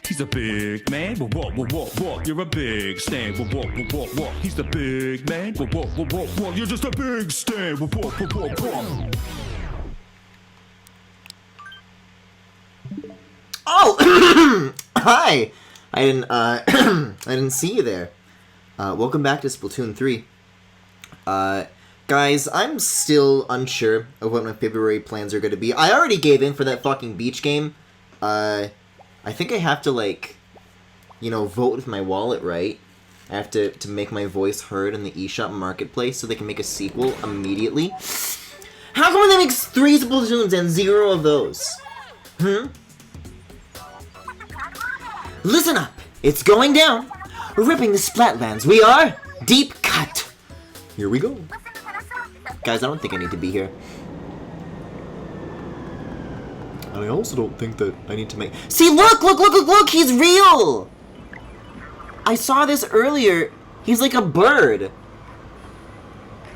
He's a big man. Walk. You're a big Stan. Walk. He's the big man. Walk. You're just a big Stan. Walk. Oh, hi. I didn't see you there. Welcome back to Splatoon 3. Guys, I'm still unsure of what my February plans are going to be. I already gave in for that fucking beach game. I think I have to, like, you know, vote with my wallet, right? I have to make my voice heard in the eShop marketplace so they can make a sequel immediately. How come they make 3 Splatoons and 0 of those? Listen up! It's going down! Ripping the Splatlands, we are Deep Cut! Here we go. Guys, I don't think I need to be here. And I also don't think that I need to make... See, look! He's real! I saw this earlier. He's like a bird.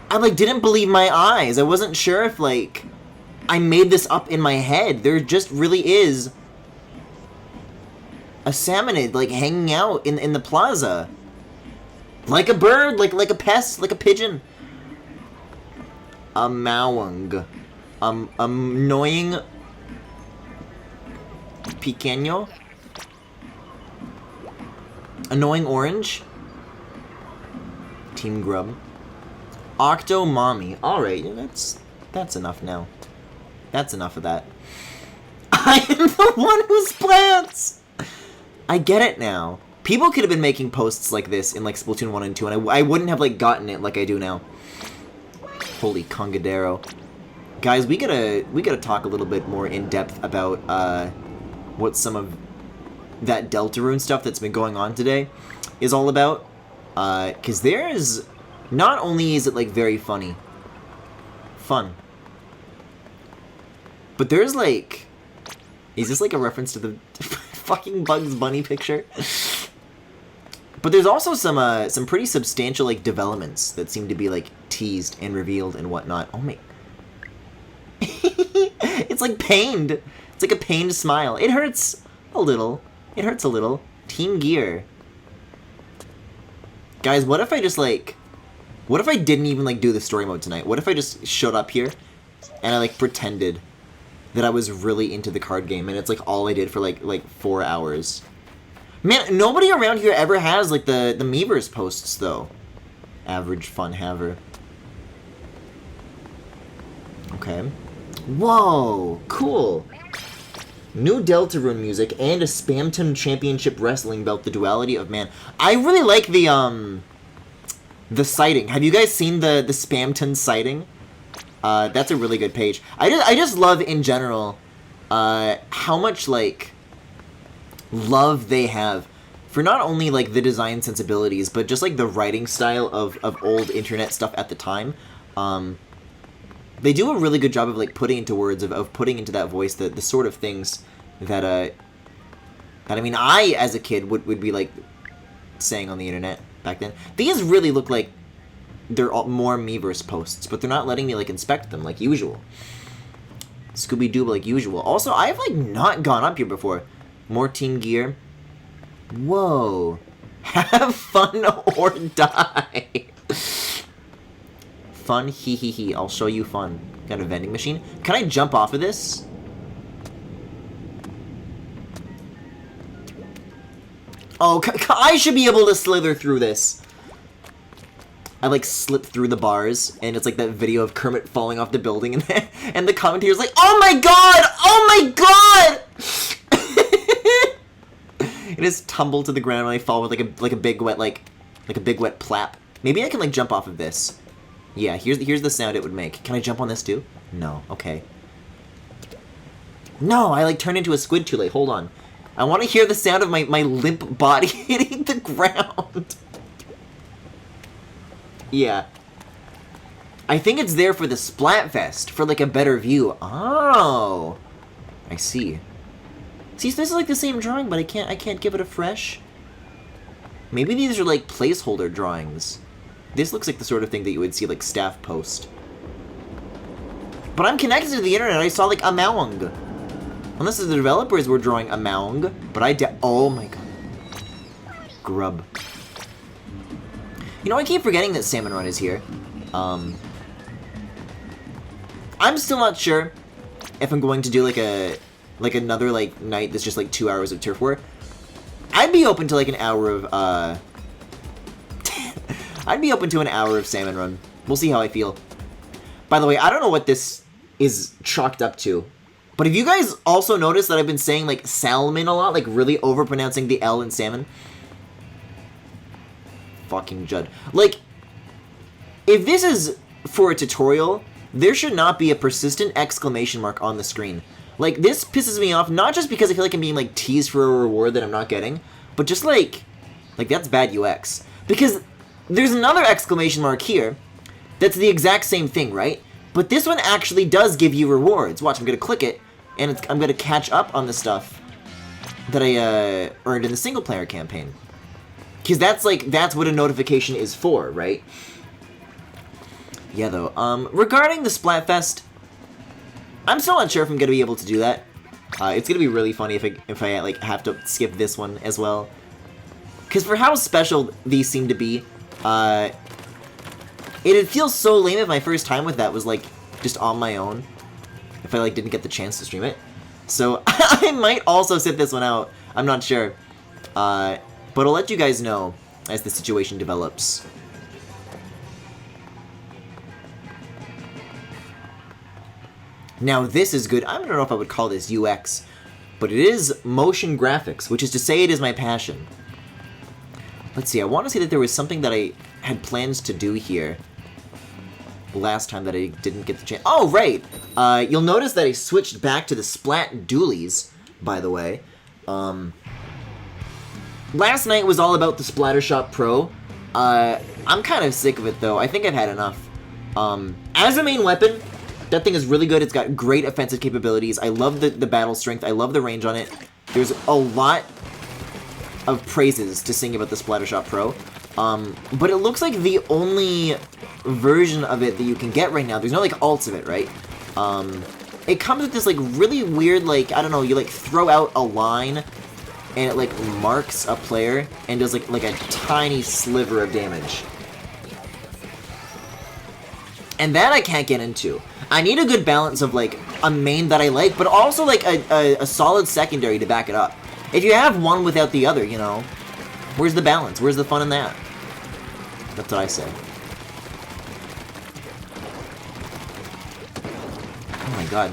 I, like, didn't believe my eyes. I wasn't sure if, like, I made this up in my head. There just really is a salmonid, like, hanging out in the plaza. Like a bird, like a pest, like a pigeon. A mawang. Annoying pequeño. Annoying orange. Team Grub. Octo Mommy. Alright, that's enough now. That's enough of that. I am the one who's plants! I get it now. People could have been making posts like this in, like, Splatoon 1 and 2, and I wouldn't have, like, gotten it like I do now. Holy congadero. Guys, we gotta talk a little bit more in depth about, what some of that Deltarune stuff that's been going on today is all about. Cause there's... Not only is it, like, very funny. Fun. But there's, like... Is this, like, a reference to the fucking Bugs Bunny picture? But there's also some pretty substantial, like, developments that seem to be, like, teased and revealed and whatnot. Oh, my... It's, like, pained. It's like a pained smile. It hurts a little. It hurts a little. Team Gear. Guys, what if I just, like... What if I didn't even, like, do the story mode tonight? What if I just showed up here and I, like, pretended that I was really into the card game and it's, like, all I did for, like 4 hours? Man, nobody around here ever has, like, the Meavers posts, though. Average fun haver. Okay. Whoa! Cool! New Deltarune music and a Spamton Championship Wrestling belt, the duality of man. I really like the sighting. Have you guys seen the Spamton sighting? That's a really good page. I just love, in general, how much, like, love they have for not only, like, the design sensibilities, but just, like, the writing style of old internet stuff at the time. They do a really good job of, like, putting into words, of putting into that voice the sort of things that I mean, I, as a kid, would be, like, saying on the internet back then. These really look like they're more Meavers posts, but they're not letting me, like, inspect them like usual. Scooby-Doo like usual. Also, I've, like, not gone up here before. More Team Gear. Whoa. Have fun or die. Fun, hee hee hee. I'll show you fun. Got a vending machine. Can I jump off of this? Oh, I should be able to slither through this. I, like, slip through the bars, and it's like that video of Kermit falling off the building, and the commentator's like, "Oh my god! Oh my god!" It just tumble to the ground, and I fall with like a big wet like a big wet plap. Maybe I can, like, jump off of this. Yeah, here's the sound it would make. Can I jump on this too? No. Okay. No, I, like, turned into a squid too late. Hold on. I want to hear the sound of my limp body hitting the ground. Yeah. I think it's there for the Splatfest, for, like, a better view. Oh. I see. See, so this is, like, the same drawing, but I can't give it a fresh. Maybe these are, like, placeholder drawings. This looks like the sort of thing that you would see, like, staff post. But I'm connected to the internet. I saw, like, a mawang. Unless the developers were drawing a Maung, but oh my god. Grub. You know, I keep forgetting that Salmon Run is here. I'm still not sure if I'm going to do like another like night that's just like 2 hours of Turf War. I'd be open to like an hour of I'd be open to an hour of Salmon Run. We'll see how I feel. By the way, I don't know what this is chalked up to, but have you guys also noticed that I've been saying like salmon a lot, like really overpronouncing the L in salmon? Fucking Judd. Like, if this is for a tutorial, there should not be a persistent exclamation mark on the screen. Like, this pisses me off, not just because I feel like I'm being, like, teased for a reward that I'm not getting, but just, like, that's bad UX. Because there's another exclamation mark here that's the exact same thing, right? But this one actually does give you rewards. Watch, I'm going to click it, and I'm going to catch up on the stuff that I earned in the single-player campaign. Because that's what a notification is for, right? Yeah, though. Regarding the Splatfest, I'm still not sure if I'm gonna be able to do that. It's gonna be really funny if I like have to skip this one as well. Because for how special these seem to be, it'd feel so lame if my first time with that was like just on my own. If I like didn't get the chance to stream it. So I might also sit this one out. I'm not sure. But I'll let you guys know as the situation develops. Now this is good. I don't know if I would call this UX, but it is motion graphics, which is to say it is my passion. Let's see, I want to say that there was something that I had plans to do here last time that I didn't get the chance. Oh, right! You'll notice that I switched back to the Splat Dualies, by the way. Last night was all about the Splattershot Pro. I'm kind of sick of it, though. I think I've had enough. As a main weapon, that thing is really good. It's got great offensive capabilities. I love the battle strength. I love the range on it. There's a lot of praises to sing about the Splattershot Pro. But it looks like the only version of it that you can get right now, there's no, like, alts of it, right? It comes with this, like, really weird, like, I don't know, you, like, throw out a line, and it, like, marks a player, and does, like a tiny sliver of damage. And that I can't get into. I need a good balance of, like, a main that I like, but also, like, a solid secondary to back it up. If you have one without the other, you know, where's the balance? Where's the fun in that? That's what I say. Oh my god.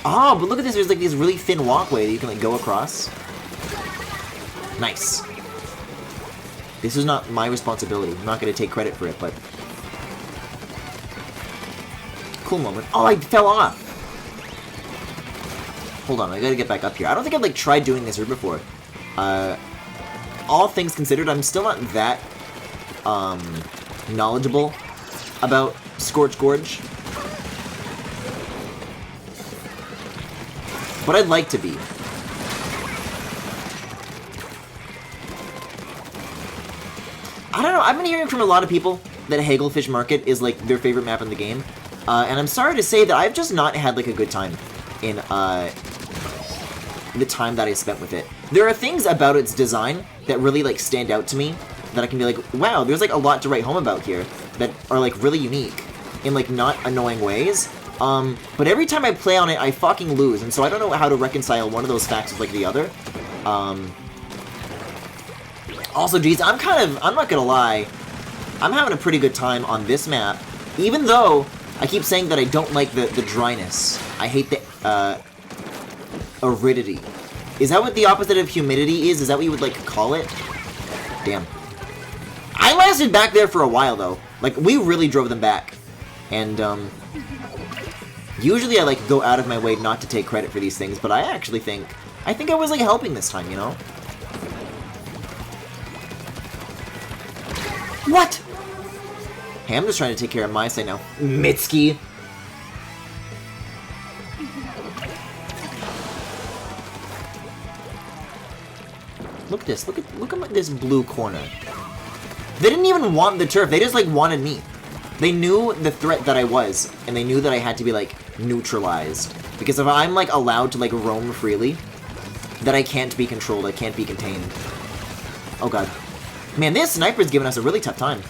Oh, but look at this. There's, like, this really thin walkway that you can, like, go across. Nice. This is not my responsibility. I'm not going to take credit for it, but... Cool moment. Oh, I fell off! Hold on, I gotta get back up here. I don't think I've, like, tried doing this route before. All things considered, I'm still not that, knowledgeable about Scorch Gorge. But I'd like to be. I don't know, I've been hearing from a lot of people that Hagelfish Market is, like, their favorite map in the game. And I'm sorry to say that I've just not had, like, a good time in, the time that I spent with it. There are things about its design that really, like, stand out to me, that I can be like, wow, there's, like, a lot to write home about here, that are, like, really unique, in, like, not annoying ways. But every time I play on it, I fucking lose, and so I don't know how to reconcile one of those facts with, like, the other. Also, geez, I'm not gonna lie, I'm having a pretty good time on this map, even though I keep saying that I don't like the dryness. I hate the, aridity. Is that what the opposite of humidity is? Is that what you would, like, call it? Damn. I lasted back there for a while, though. Like, we really drove them back. And, usually I, like, go out of my way not to take credit for these things, but I actually think I was, like, helping this time, you know? What? Hey, I'm just trying to take care of my side now. Mitski! Look at this. Look at this blue corner. They didn't even want the turf. They just, like, wanted me. They knew the threat that I was, and they knew that I had to be, like, neutralized. Because if I'm, like, allowed to, like, roam freely, then I can't be controlled, I can't be contained. Oh god. Man, this sniper's giving us a really tough time.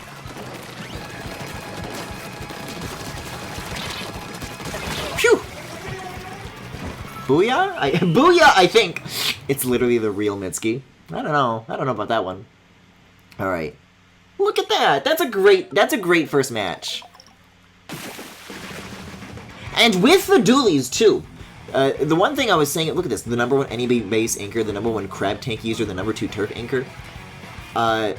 Phew! Booyah? Booyah, I think! It's literally the real Mitsuki. I don't know. I don't know about that one. Alright. Look at that! That's a great first match. And with the dualies, too. The one thing I was saying, look at this, the #1 any base anchor, the #1 crab tank user, the #2 turf anchor. I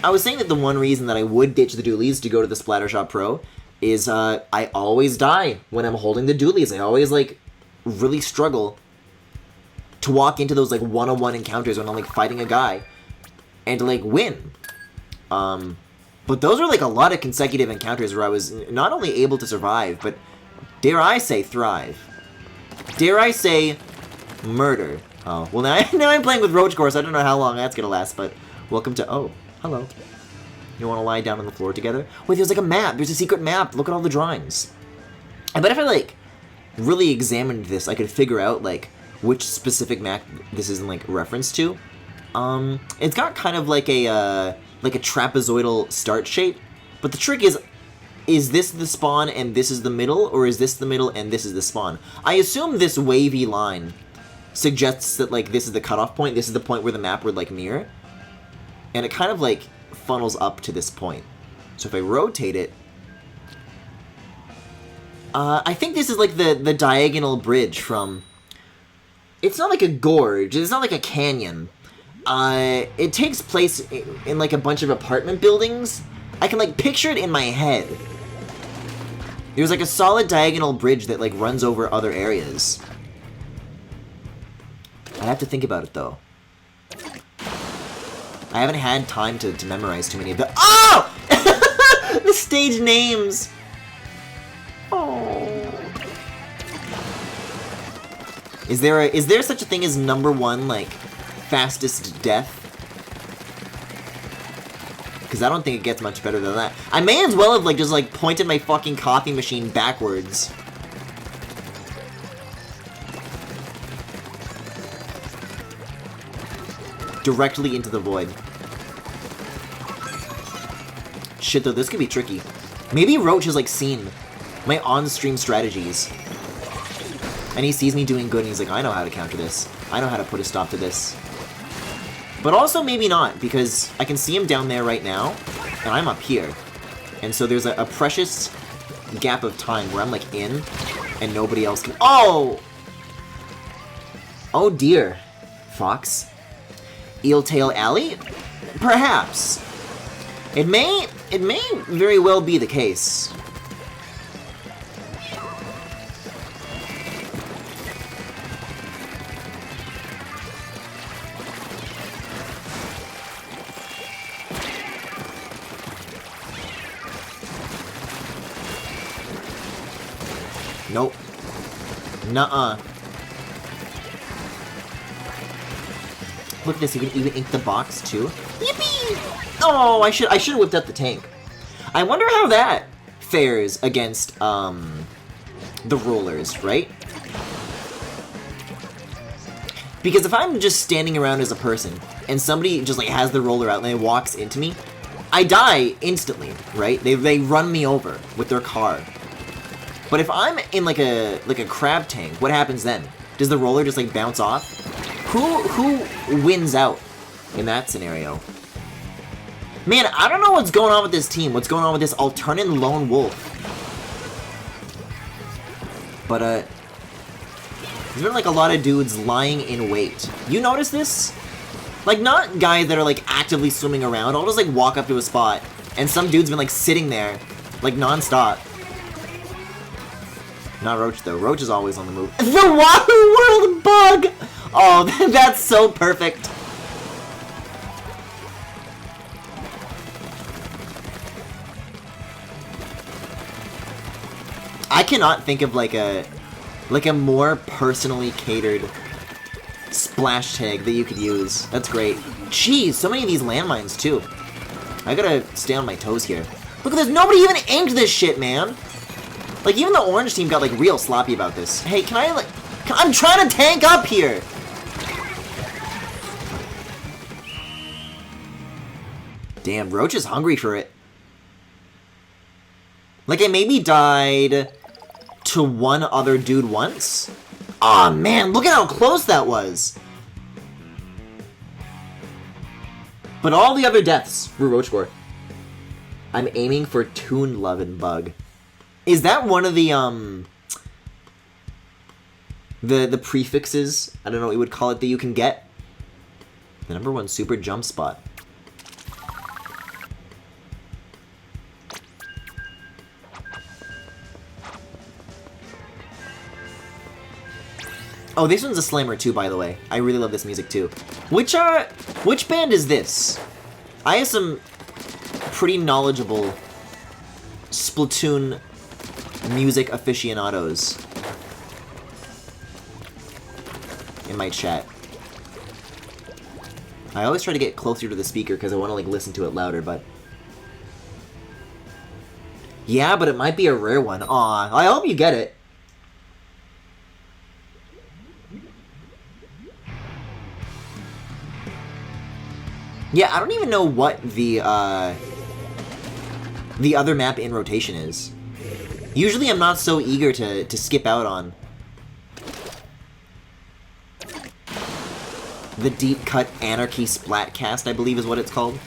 was saying that the one reason that I would ditch the dualies to go to the Splattershot Pro is I always die when I'm holding the dualies. I always, like, really struggle to walk into those, like, one-on-one encounters when I'm, like, fighting a guy and to, like, win. But those were, like, a lot of consecutive encounters where I was not only able to survive, but dare I say thrive. Dare I say murder. Oh, well now I'm playing with Roach Course. I don't know how long that's gonna last, but welcome to... Oh, hello. You wanna lie down on the floor together? Wait, there's like a map. There's a secret map. Look at all the drawings. I bet if I, like, really examined this, I could figure out, like, which specific map this is in, like, reference to. It's got kind of like a trapezoidal start shape, but the trick is this the spawn and this is the middle, or is this the middle and this is the spawn? I assume this wavy line suggests that, like, this is the cutoff point, this is the point where the map would, like, mirror, and it kind of, like, funnels up to this point. So if I rotate it, I think this is, like, the diagonal bridge from... It's not like a gorge, it's not like a canyon. It takes place in, like, a bunch of apartment buildings. I can, like, picture it in my head. There's, like, a solid diagonal bridge that, like, runs over other areas. I'd have to think about it, though. I haven't had time to memorize too many of the... Oh! The stage names! Oh. Is there such a thing as #1, like, fastest death? Because I don't think it gets much better than that. I may as well have, like, just, like, pointed my fucking coffee machine backwards. Directly into the void. Shit, though, this could be tricky. Maybe Roach has, like, seen my on-stream strategies. And he sees me doing good, and he's like, I know how to counter this. I know how to put a stop to this. But also maybe not, because I can see him down there right now, and I'm up here. And so there's a precious gap of time where I'm, like, in, and nobody else can... Oh! Oh dear. Fox? Eeltail Alley? Perhaps. It may very well be the case. Nope. Nuh-uh. Look at this, you can even ink the box too. Yippee! Oh, I should have whipped up the tank. I wonder how that fares against the rollers, right? Because if I'm just standing around as a person and somebody just, like, has the roller out and they walks into me, I die instantly, right? They run me over with their car. But if I'm in, like a crab tank, what happens then? Does the roller just, like, bounce off? Who wins out in that scenario? Man, I don't know what's going on with this team. What's going on with this alternate lone wolf? But there's been, like, a lot of dudes lying in wait. You notice this? Like, not guys that are, like, actively swimming around. I'll just, like, walk up to a spot, and some dude's been, like, sitting there, like, non-stop. Not Roach, though. Roach is always on the move. The Wahoo World bug! Oh, that's so perfect. I cannot think of, like a more personally catered splash tag that you could use. That's great. Jeez, so many of these landmines, too. I gotta stay on my toes here. Look at this, nobody even inked this shit, man! Like, even the orange team got, like, real sloppy about this. Hey, can I, like... I'm trying to tank up here! Damn, Roach is hungry for it. Like, I maybe died to one other dude once? Aw, oh, man, look at how close that was! But all the other deaths were Roach Gore. I'm aiming for Toon Love and Bug. Is that one of the prefixes, I don't know what you would call it, that you can get? The #1 super jump spot. Oh, this one's a slammer too, by the way. I really love this music too. Which band is this? I have some pretty knowledgeable Splatoon music aficionados in my chat. I always try to get closer to the speaker because I want to like listen to it louder, but yeah, but it might be a rare one. Aw, I hope you get it. Yeah, I don't even know what the other map in rotation is. Usually I'm not so eager to skip out on the Deep Cut Anarchy Splatcast, I believe is what it's called.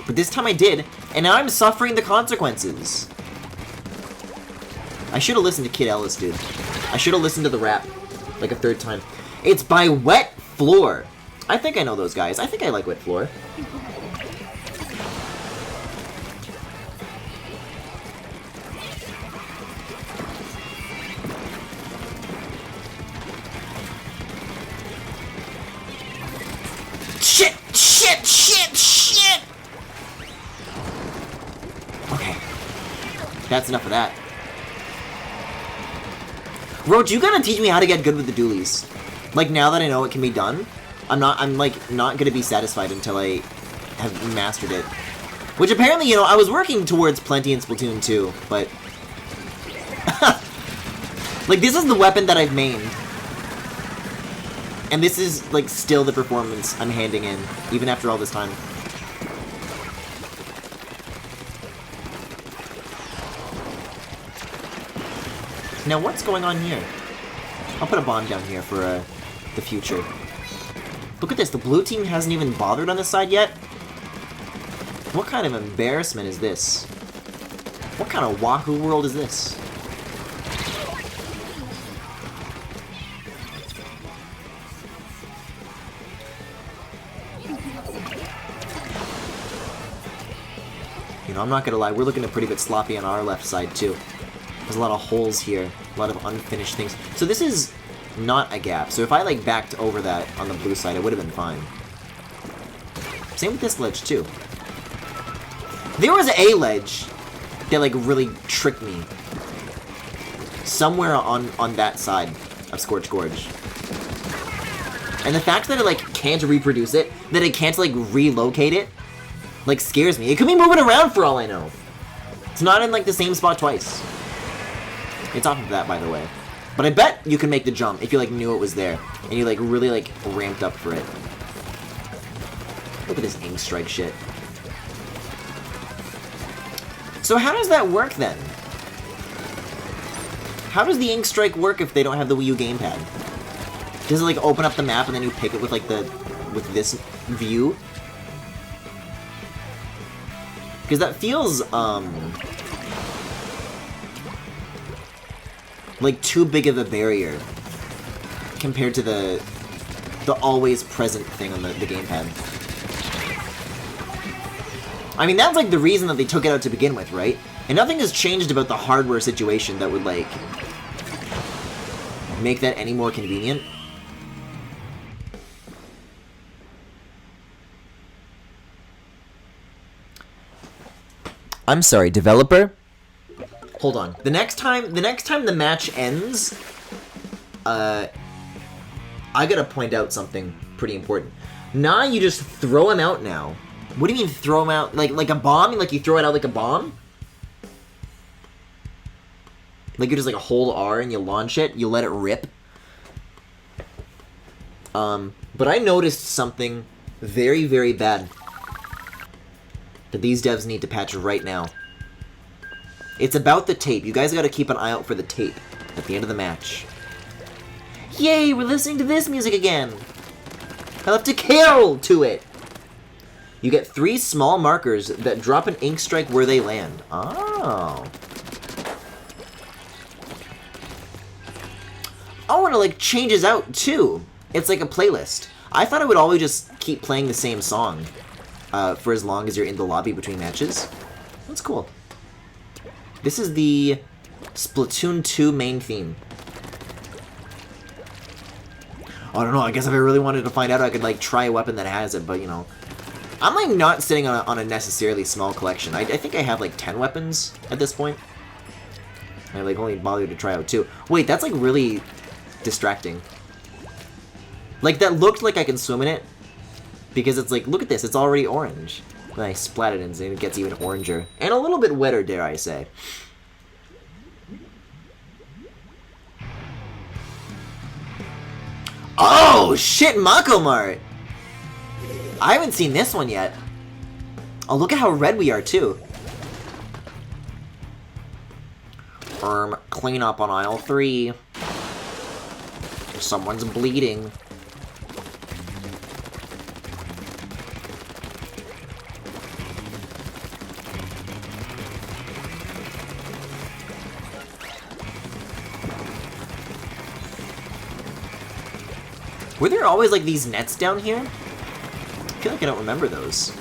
But this time I did, and now I'm suffering the consequences. I should have listened to Kid Ellis, dude. I should have listened to the rap like a third time. It's by Wet Floor. I think I know those guys. I think I like Wet Floor. Shit! Shit! Shit! Shit! Okay. That's enough of that. Roach, you gotta teach me how to get good with the dualies. Like, now that I know it can be done, I'm like, not gonna be satisfied until I have mastered it. Which apparently, you know, I was working towards plenty in Splatoon 2, but... like, this is the weapon that I've mained. And this is, like, still the performance I'm handing in, even after all this time. Now, what's going on here? I'll put a bomb down here for, the future. Look at this, the blue team hasn't even bothered on this side yet? What kind of embarrassment is this? What kind of Wahoo world is this? You know, I'm not gonna lie, we're looking a pretty bit sloppy on our left side, too. There's a lot of holes here, a lot of unfinished things. So this is not a gap, so if I, like, backed over that on the blue side, it would have been fine. Same with this ledge, too. There was a ledge that, like, really tricked me. Somewhere on that side of Scorch Gorge. And the fact that it, like, can't reproduce it, that it can't, like, relocate it, like, scares me. It could be moving around for all I know. It's not in, like, the same spot twice. It's off of that, by the way. But I bet you can make the jump if you, like, knew it was there. And you, like, really, like, ramped up for it. Look at this ink strike shit. So how does that work, then? How does the ink strike work if they don't have the Wii U gamepad? Does it, like, open up the map and then you pick it with, like, with this view? Because that feels, like, too big of a barrier compared to the always present thing on the gamepad. I mean, that's, like, the reason that they took it out to begin with, right? And nothing has changed about the hardware situation that would, like, make that any more convenient. I'm sorry, developer? Hold on. The next time the match ends, I gotta point out something pretty important. Nah, you just throw him out now. What do you mean throw him out? Like a bomb? Like you throw it out like a bomb? Like, you just, like, hold R and you launch it. You let it rip. But I noticed something very, very bad that these devs need to patch right now. It's about the tape. You guys gotta keep an eye out for the tape at the end of the match. Yay, we're listening to this music again! I love to carol to it! You get 3 small markers that drop an ink strike where they land. Oh. Oh, and it, like, changes out, too. It's like a playlist. I thought I would always just keep playing the same song for as long as you're in the lobby between matches. That's cool. This is the Splatoon 2 main theme. I don't know, I guess if I really wanted to find out, I could, like, try a weapon that has it, but, you know. I'm, like, not sitting on a necessarily small collection. I think I have, like, 10 weapons at this point. I, like, only bothered to try out 2. Wait, that's, like, really distracting. Like, that looked like I can swim in it. Because it's like, look at this, it's already orange. Then I splat it and it gets even oranger. And a little bit wetter, dare I say. Oh, shit, Mako Mart! I haven't seen this one yet. Oh, look at how red we are, too. Clean up on aisle 3. Someone's bleeding. Were there always, like, these nets down here? I feel like I don't remember those.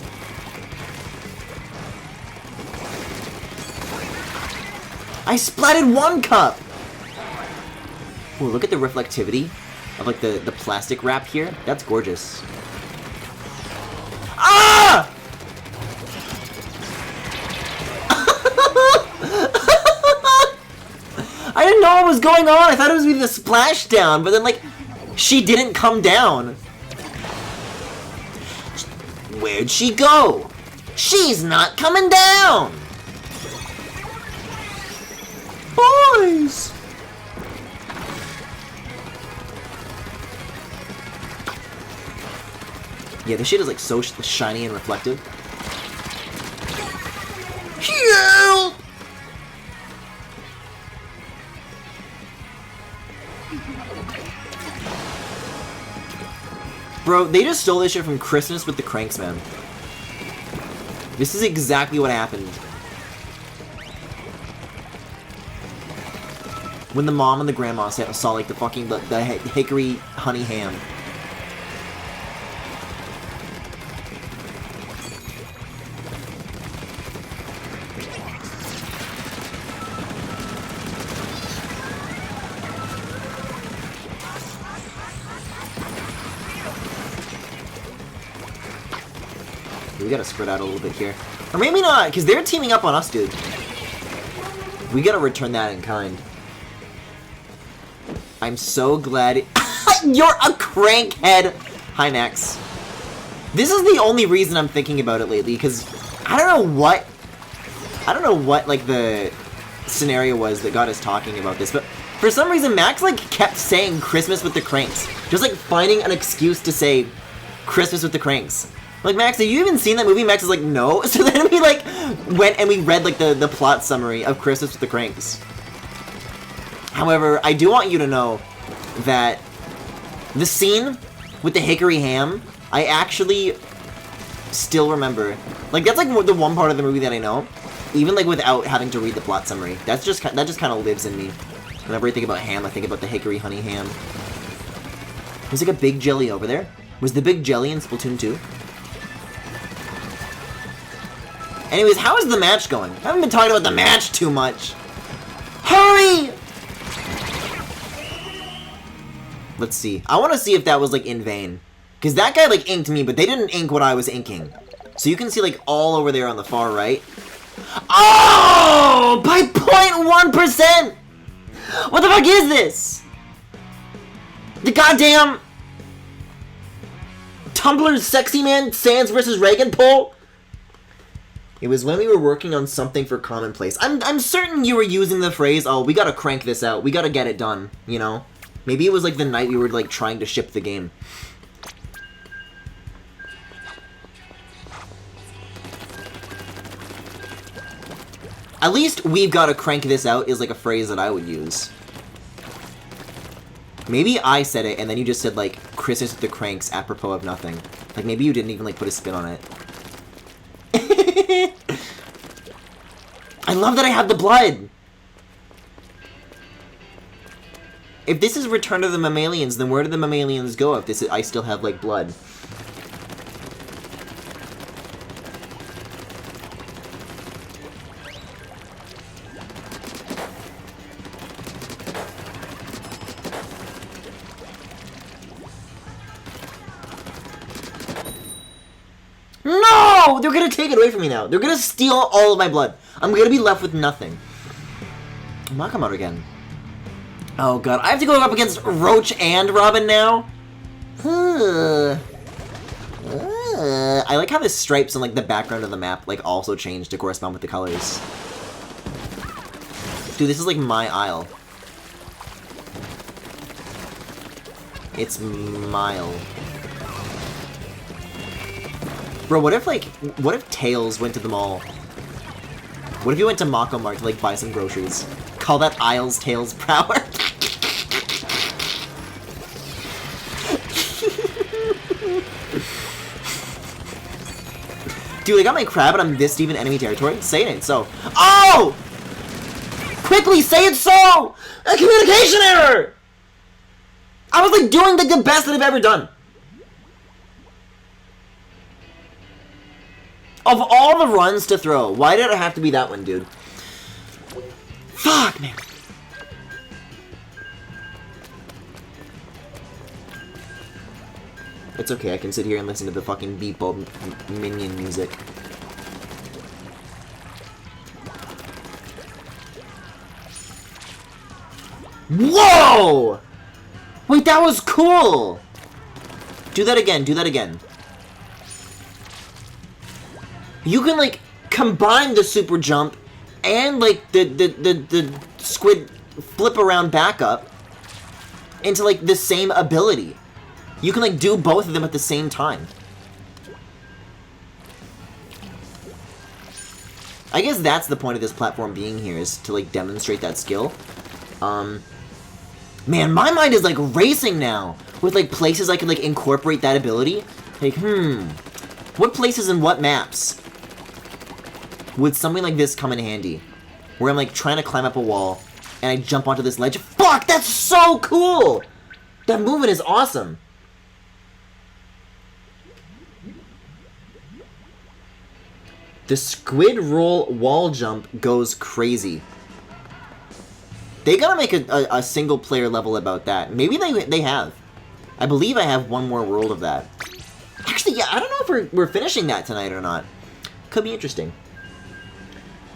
I splatted 1 cup! Ooh, look at the reflectivity of, like, the plastic wrap here. That's gorgeous. Ah! I didn't know what was going on. I thought it was gonna be the splashdown, but then, like, she didn't come down. Where'd she go? She's not coming down! Boys! Yeah, this shit is like so shiny and reflective. Help! Bro, they just stole this shit from Christmas with the Cranks, man. This is exactly what happened. When the mom and the grandma saw like the fucking the hickory honey ham. We gotta spread out a little bit here. Or maybe not, because they're teaming up on us, dude. We gotta return that in kind. I'm so glad you're a crankhead! Hi, Max. This is the only reason I'm thinking about it lately, because I don't know what, like, the scenario was that got us talking about this, but for some reason, Max, like, kept saying Christmas with the Cranks. Just, like, finding an excuse to say Christmas with the Cranks. Like, Max, have you even seen that movie? Max is like, no. So then we, like, went and we read, like, the plot summary of Christmas with the Cranks. However, I do want you to know that the scene with the hickory ham, I actually still remember. Like, that's, like, the one part of the movie that I know. Even, like, without having to read the plot summary. That just kind of lives in me. Whenever I think about ham, I think about the hickory honey ham. There's, like, a big jelly over there. Was the big jelly in Splatoon 2? Anyways, how is the match going? I haven't been talking about the match too much. Hurry! Let's see. I want to see if that was, like, in vain. Because that guy, like, inked me, but they didn't ink what I was inking. So you can see, like, all over there on the far right. Oh! By 0.1%! What the fuck is this? The goddamn Tumblr's Sexy Man Sans vs. Reagan poll? It was when we were working on something for Commonplace. I'm certain you were using the phrase, oh, we gotta crank this out. We gotta get it done, you know? Maybe it was like the night we were like trying to ship the game. At least we've gotta crank this out is like a phrase that I would use. Maybe I said it and then you just said like Christmas with the cranks apropos of nothing. Like maybe you didn't even like put a spin on it. I love that I have the blood! If this is Return of the Mammalians, then where do the Mammalians go if this is, I still have, like, blood? No! They're gonna take it away from me now. They're gonna steal all of my blood. I'm gonna be left with nothing. Nakamoto again. Oh god, I have to go up against Roach and Robin now? I like how the stripes on like the background of the map like also change to correspond with the colors. Dude, this is like my aisle. It's mile. Bro, what if Tails went to the mall? What if you went to Mako Mart to like buy some groceries? Call that aisle's Tails power? Dude, I got my crab and I'm this deep in enemy territory? Saying it so. Oh! Quickly, say it so! A communication error! I was like doing like the best that I've ever done. Of all the runs to throw, why did it have to be that one, dude? Fuck, man. It's okay, I can sit here and listen to the fucking Beep Bulb minion music. Whoa! Wait, that was cool! Do that again, do that again. You can, like, combine the super jump and, like, the squid flip around backup into, like, the same ability. You can, like, do both of them at the same time. I guess that's the point of this platform being here, is to, like, demonstrate that skill. Man, my mind is, like, racing now with, like, places I can, like, incorporate that ability. Like, what places and what maps would something like this come in handy? Where I'm, like, trying to climb up a wall, and I jump onto this ledge. Fuck, that's so cool! That movement is awesome. The squid roll wall jump goes crazy. They gotta make a single player level about that. Maybe they have. I believe I have one more world of that. Actually, yeah, I don't know if we're finishing that tonight or not. Could be interesting.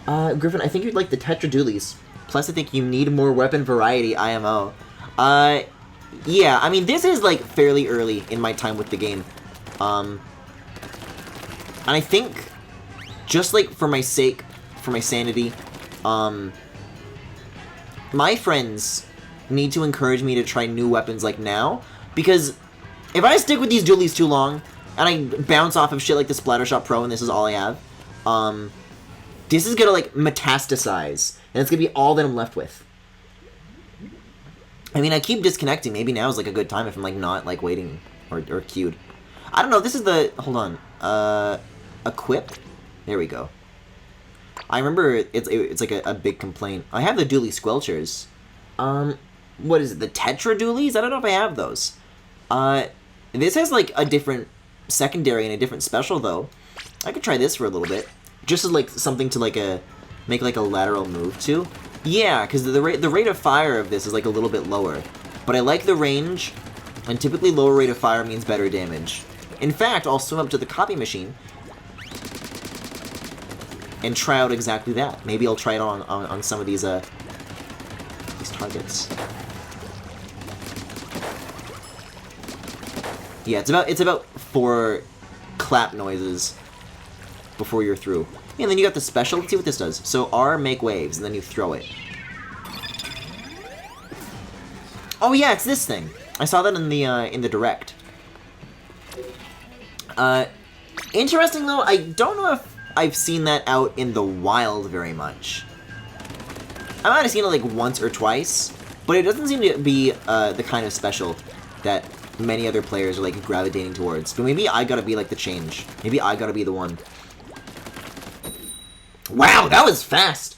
Griffin, I think you'd like the Tetra Dualies. Plus, I think you need more weapon variety, IMO. Yeah, I mean, this is, like, fairly early in my time with the game. And I think, just, like, for my sake, for my sanity, my friends need to encourage me to try new weapons, like, now. Because if I stick with these dualies too long, and I bounce off of shit like the Splattershot Pro and this is all I have, this is gonna, like, metastasize. And it's gonna be all that I'm left with. I mean, I keep disconnecting. Maybe now is, like, a good time if I'm, like, not, like, waiting or queued. I don't know. This is the... Hold on. Equip? There we go. I remember it's like a big complaint. I have the dually squelchers. What is it? The Tetra dualies? I don't know if I have those. This has, like, a different secondary and a different special, though. I could try this for a little bit. Just as, like, something to, like, make, like, a lateral move to. Yeah, because the rate of fire of this is, like, a little bit lower. But I like the range, and typically lower rate of fire means better damage. In fact, I'll swim up to the copy machine and try out exactly that. Maybe I'll try it on some of these targets. Yeah, it's about 4 clap noises before you're through. And then you got the special. Let's see what this does. So R, make waves, and then you throw it. Oh yeah, it's this thing. I saw that in the direct. Interesting though, I don't know if I've seen that out in the wild very much. I might have seen it like once or twice, but it doesn't seem to be the kind of special that many other players are like gravitating towards. But maybe I gotta be like the change. Maybe I gotta be the one. Wow, that was fast!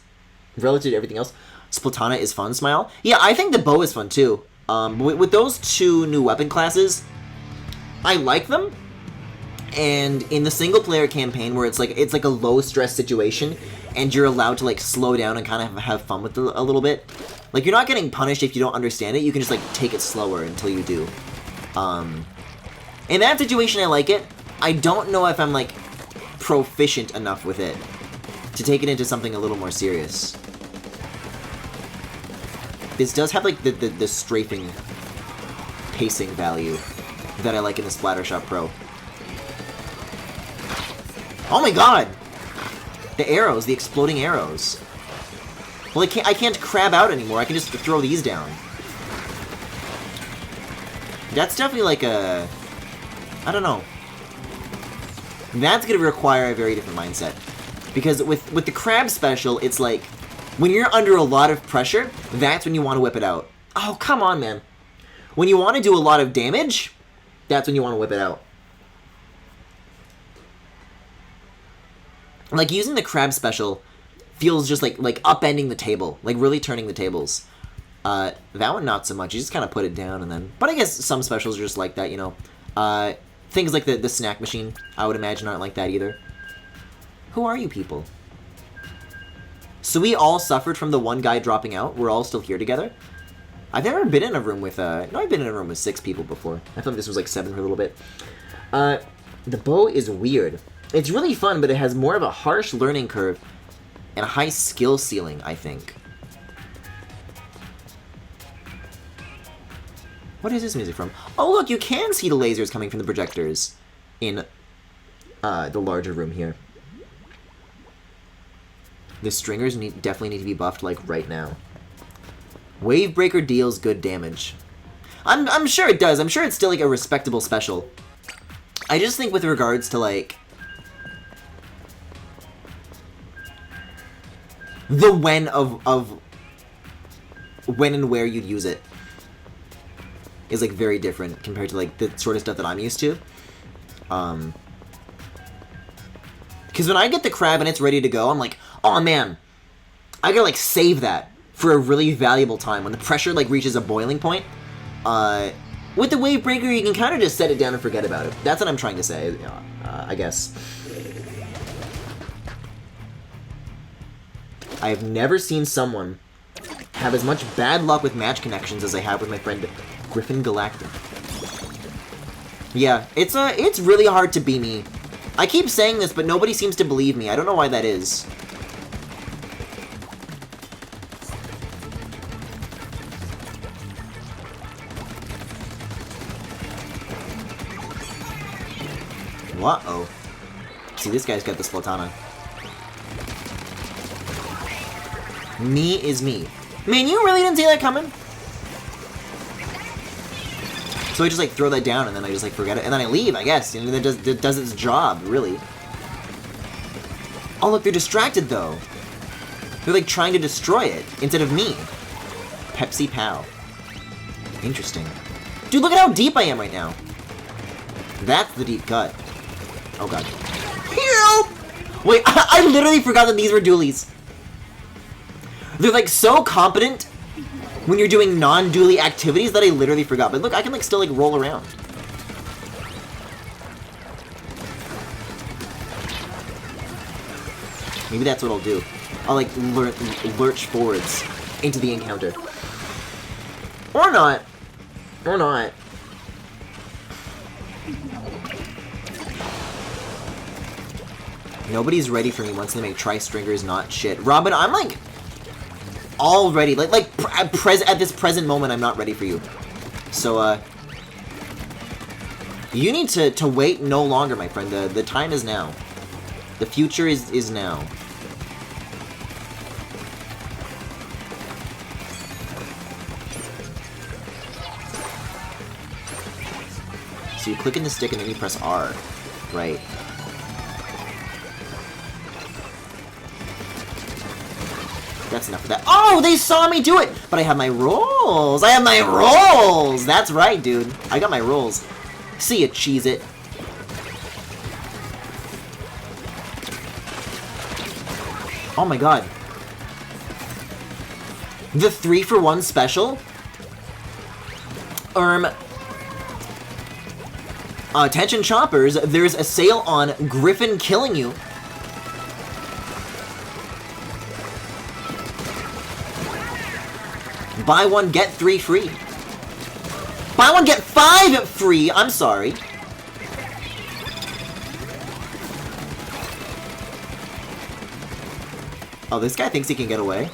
Relative to everything else. Splatana is fun, Smile. Yeah, I think the bow is fun too. With those two new weapon classes, I like them. And in the single player campaign where it's like a low stress situation and you're allowed to like slow down and kind of have fun with it a little bit. Like you're not getting punished if you don't understand it, you can just like take it slower until you do. In that situation I like it. I don't know if I'm like proficient enough with it to take it into something a little more serious. This does have like the strafing pacing value that I like in the Splattershot Pro. Oh my god! The arrows, the exploding arrows. Well, I can't crab out anymore. I can just throw these down. That's definitely like a... I don't know. That's going to require a very different mindset. Because with the crab special, it's like, when you're under a lot of pressure, that's when you want to whip it out. Oh, come on, man. When you want to do a lot of damage, that's when you want to whip it out. Like, using the crab special feels just like upending the table. Like, really turning the tables. That one, not so much. You just kind of put it down and then... But I guess some specials are just like that, you know. Things like the snack machine, I would imagine, aren't like that either. Who are you people? So we all suffered from the one guy dropping out. We're all still here together. I've never been in a room with... No, I've been in a room with 6 people before. I thought this was like 7 for a little bit. The bow is weird. It's really fun, but it has more of a harsh learning curve and a high skill ceiling, I think. What is this music from? Oh, look, you can see the lasers coming from the projectors in the larger room here. The stringers definitely need to be buffed, like, right now. Wavebreaker deals good damage. I'm sure it does. I'm sure it's still, like, a respectable special. I just think with regards to, like... the when of when and where you'd use it is, like, very different compared to, like, the sort of stuff that I'm used to. Because when I get the crab and it's ready to go, I'm like, oh, man, I gotta, like, save that for a really valuable time. When the pressure, like, reaches a boiling point, with the Wavebreaker, you can kind of just set it down and forget about it. That's what I'm trying to say, I guess. I've never seen someone have as much bad luck with match connections as I have with my friend GRIFFINGALACTIC. Yeah, it's really hard to be me. I keep saying this, but nobody seems to believe me. I don't know why that is. Uh-oh. See, this guy's got the Splatana. Me is me. Man, you really didn't see that coming? So I just, like, throw that down, and then I just, like, forget it. And then I leave, I guess. And then it does its job, really. Oh, look, they're distracted, though. They're, like, trying to destroy it, instead of me. Pepsi Pow. Interesting. Dude, look at how deep I am right now. That's the deep cut. Oh, God. Help! Wait, I literally forgot that these were dualies. They're, like, so competent when you're doing non-dually activities that I literally forgot. But look, I can, like, still, like, roll around. Maybe that's what I'll do. I'll, like, lurch forwards into the encounter. Or not. Or not. Nobody's ready for me once they make Tri-Stringers not shit. Robin, I'm, like... already, at this present moment, I'm not ready for you. So, you need to wait no longer, my friend. The time is now. The future is now. So you click in the stick and then you press R. Right. That's enough of that. Oh, they saw me do it! But I have my rolls! I have my rolls! That's right, dude. I got my rolls. See ya, Cheez-It. Oh my god. The 3-for-1 special? Attention choppers, there's a sale on Griffin Killing You. Buy one, get 3 free. Buy one, get 5 free! I'm sorry. Oh, this guy thinks he can get away.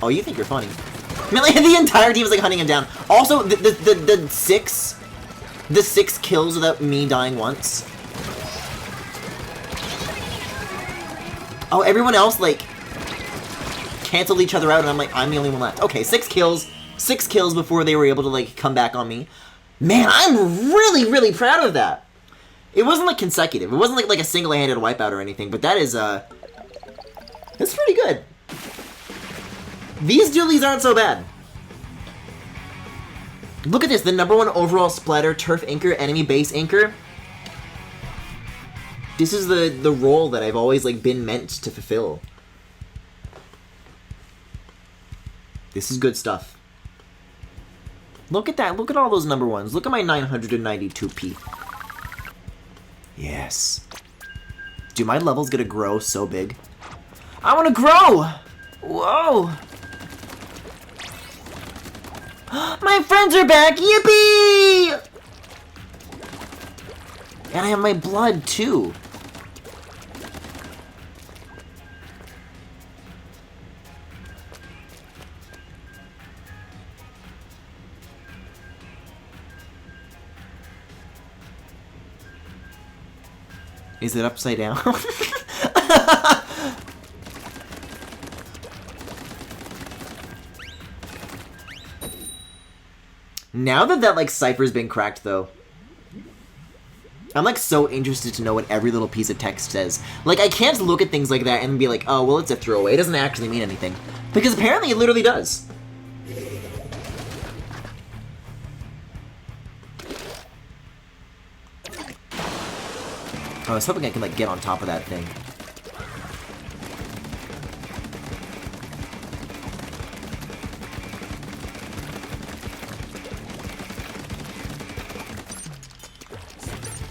Oh, you think you're funny. I mean, like, the entire team is, like, hunting him down. Also, the 6 kills without me dying once. Oh, everyone else, like, canceled each other out, and I'm like, I'm the only one left. Okay, 6 kills. 6 kills before they were able to, like, come back on me. Man, I'm really, really proud of that. It wasn't, like, consecutive. It wasn't, like a single-handed wipeout or anything, but that is, that's pretty good. These dualies aren't so bad. Look at this, the #1 overall splatter turf inker, enemy base inker. This is the role that I've always, like, been meant to fulfill. This is good stuff. Look at that, look at all those #1s. Look at my 992p. Yes. Dude, my level's gonna grow so big. I wanna grow! Whoa! My friends are back! Yippee! And I have my blood, too. Is it upside down? Now that like cipher's been cracked, though, I'm like so interested to know what every little piece of text says. Like, I can't look at things like that and be like, oh, well, it's a throwaway. It doesn't actually mean anything. Because apparently it literally does. I was hoping I could, like, get on top of that thing.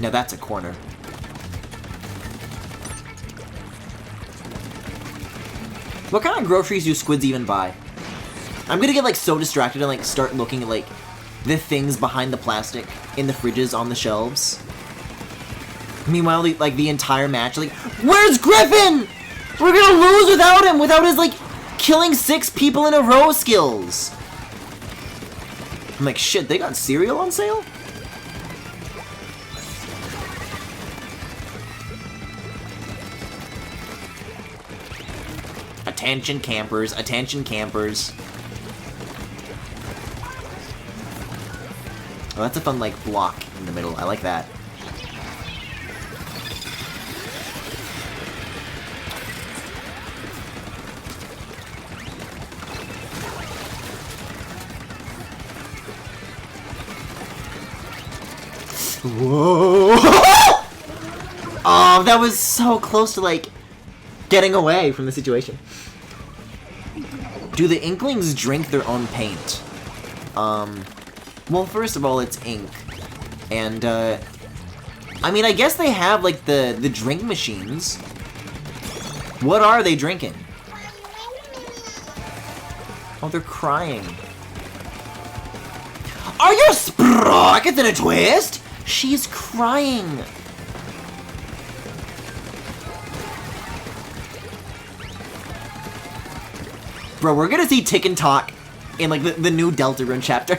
Now that's a corner. What kind of groceries do squids even buy? I'm gonna get, like, so distracted and, like, start looking at, like, the things behind the plastic in the fridges on the shelves. Meanwhile, the entire match, like, where's Griffin? We're gonna lose without him, without his, like, killing 6 people in a row skills. I'm like, shit, they got cereal on sale? Attention campers, attention campers. Oh, that's a fun, like, block in the middle. I like that. Whoa! Oh, that was so close to, like, getting away from the situation. Do the Inklings drink their own paint? Well, first of all, it's ink. And, I mean, I guess they have, like, the drink machines. What are they drinking? Oh, they're crying. Are your sprockets in a twist? She's crying. Bro, we're gonna see Tick and Talk in, like, the new Deltarune chapter.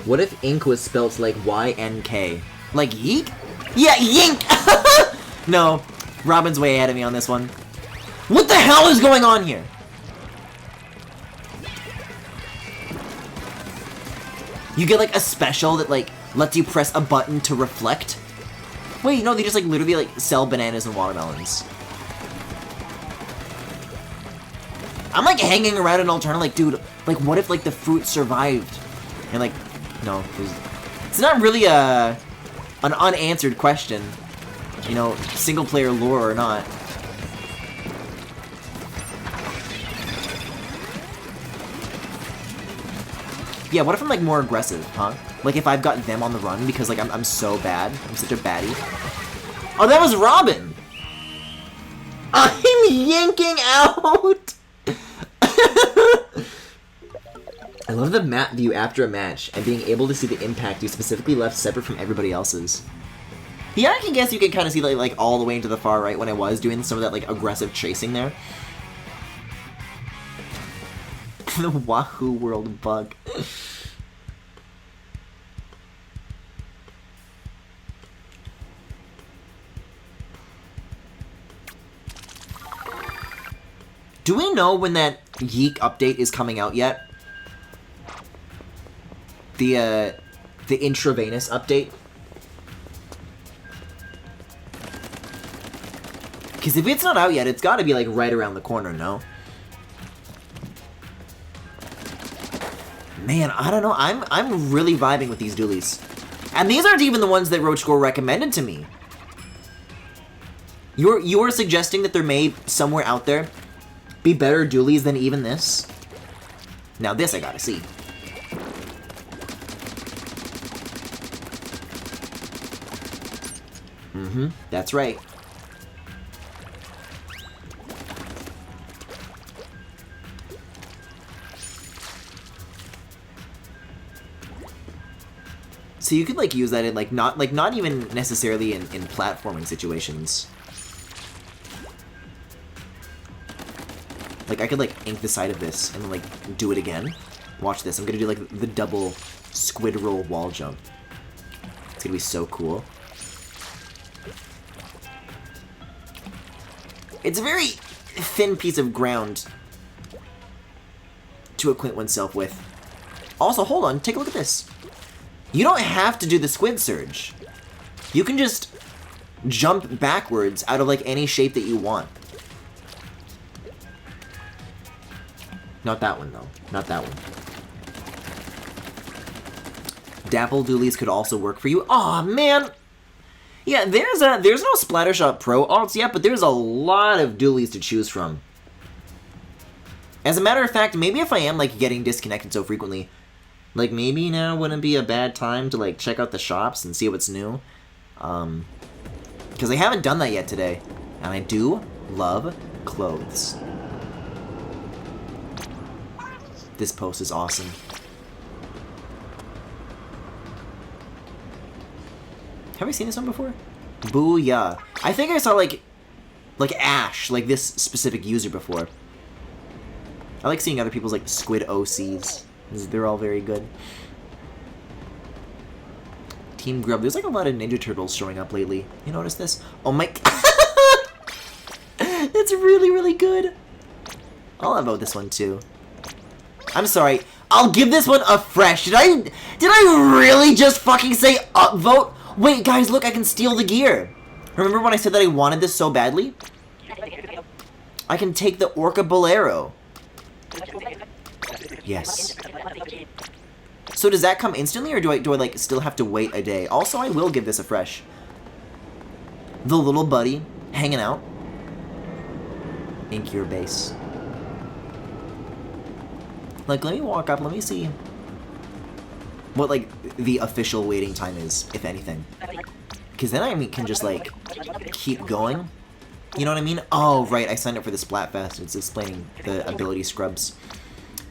What if ink was spelt like Y-N-K? Like yeek? Yeah, yink! No, Robin's way ahead of me on this one. What the hell is going on here? You get like a special that like lets you press a button to reflect. Wait, no, they just like literally like sell bananas and watermelons. I'm like hanging around an alternative like, dude, like what if like the fruit survived? And like, no, it's not really an unanswered question. You know, single player lore or not. Yeah, what if I'm like more aggressive, huh? Like if I've got them on the run because like I'm so bad. I'm such a baddie. Oh, that was Robin! I'm yanking out! I love the map view after a match and being able to see the impact you specifically left separate from everybody else's. Yeah, I can guess you can kind of see like all the way into the far right when I was doing some of that like aggressive chasing there. The Wahoo World bug. Do we know when that Yeek update is coming out yet? The intravenous update? Because if it's not out yet, it's got to be like right around the corner, no? Man, I don't know. I'm really vibing with these dualies. And these aren't even the ones that Roachcore recommended to me. You're suggesting that there may, somewhere out there, be better dualies than even this? Now this I gotta see. Mm-hmm, that's right. So you could like use that in like not even necessarily in platforming situations. Like I could like ink the side of this and then like do it again. Watch this. I'm gonna do like the double squid roll wall jump. It's gonna be so cool. It's a very thin piece of ground to acquaint oneself with. Also, hold on, take a look at this. You don't have to do the squid surge. You can just jump backwards out of like any shape that you want. Not that one though. Not that one. Dapple dualies could also work for you. Aw, man! Yeah, there's no Splattershot Pro alts yet, but there's a lot of dualies to choose from. As a matter of fact, maybe if I am like getting disconnected so frequently, like maybe now wouldn't be a bad time to like check out the shops and see what's new. Because I haven't done that yet today. And I do love clothes. This post is awesome. Have we seen this one before? Booyah. I think I saw like Ash, like this specific user before. I like seeing other people's like squid OCs. They're all very good. Team Grub. There's like a lot of Ninja Turtles showing up lately. You notice this? Oh my... That's really, really good. I'll vote this one too. I'm sorry. I'll give this one a fresh. Did I really just fucking say upvote? Wait, guys, look, I can steal the gear. Remember when I said that I wanted this so badly? I can take the Orca Bolero. Yes. So does that come instantly, or do I like still have to wait a day? Also, I will give this a fresh. The little buddy hanging out. Ink your base. Like, let me walk up, let me see what, like, the official waiting time is, if anything. Because then I can just, like, keep going. You know what I mean? Oh, right, I signed up for the Splatfest. It's explaining the ability scrubs.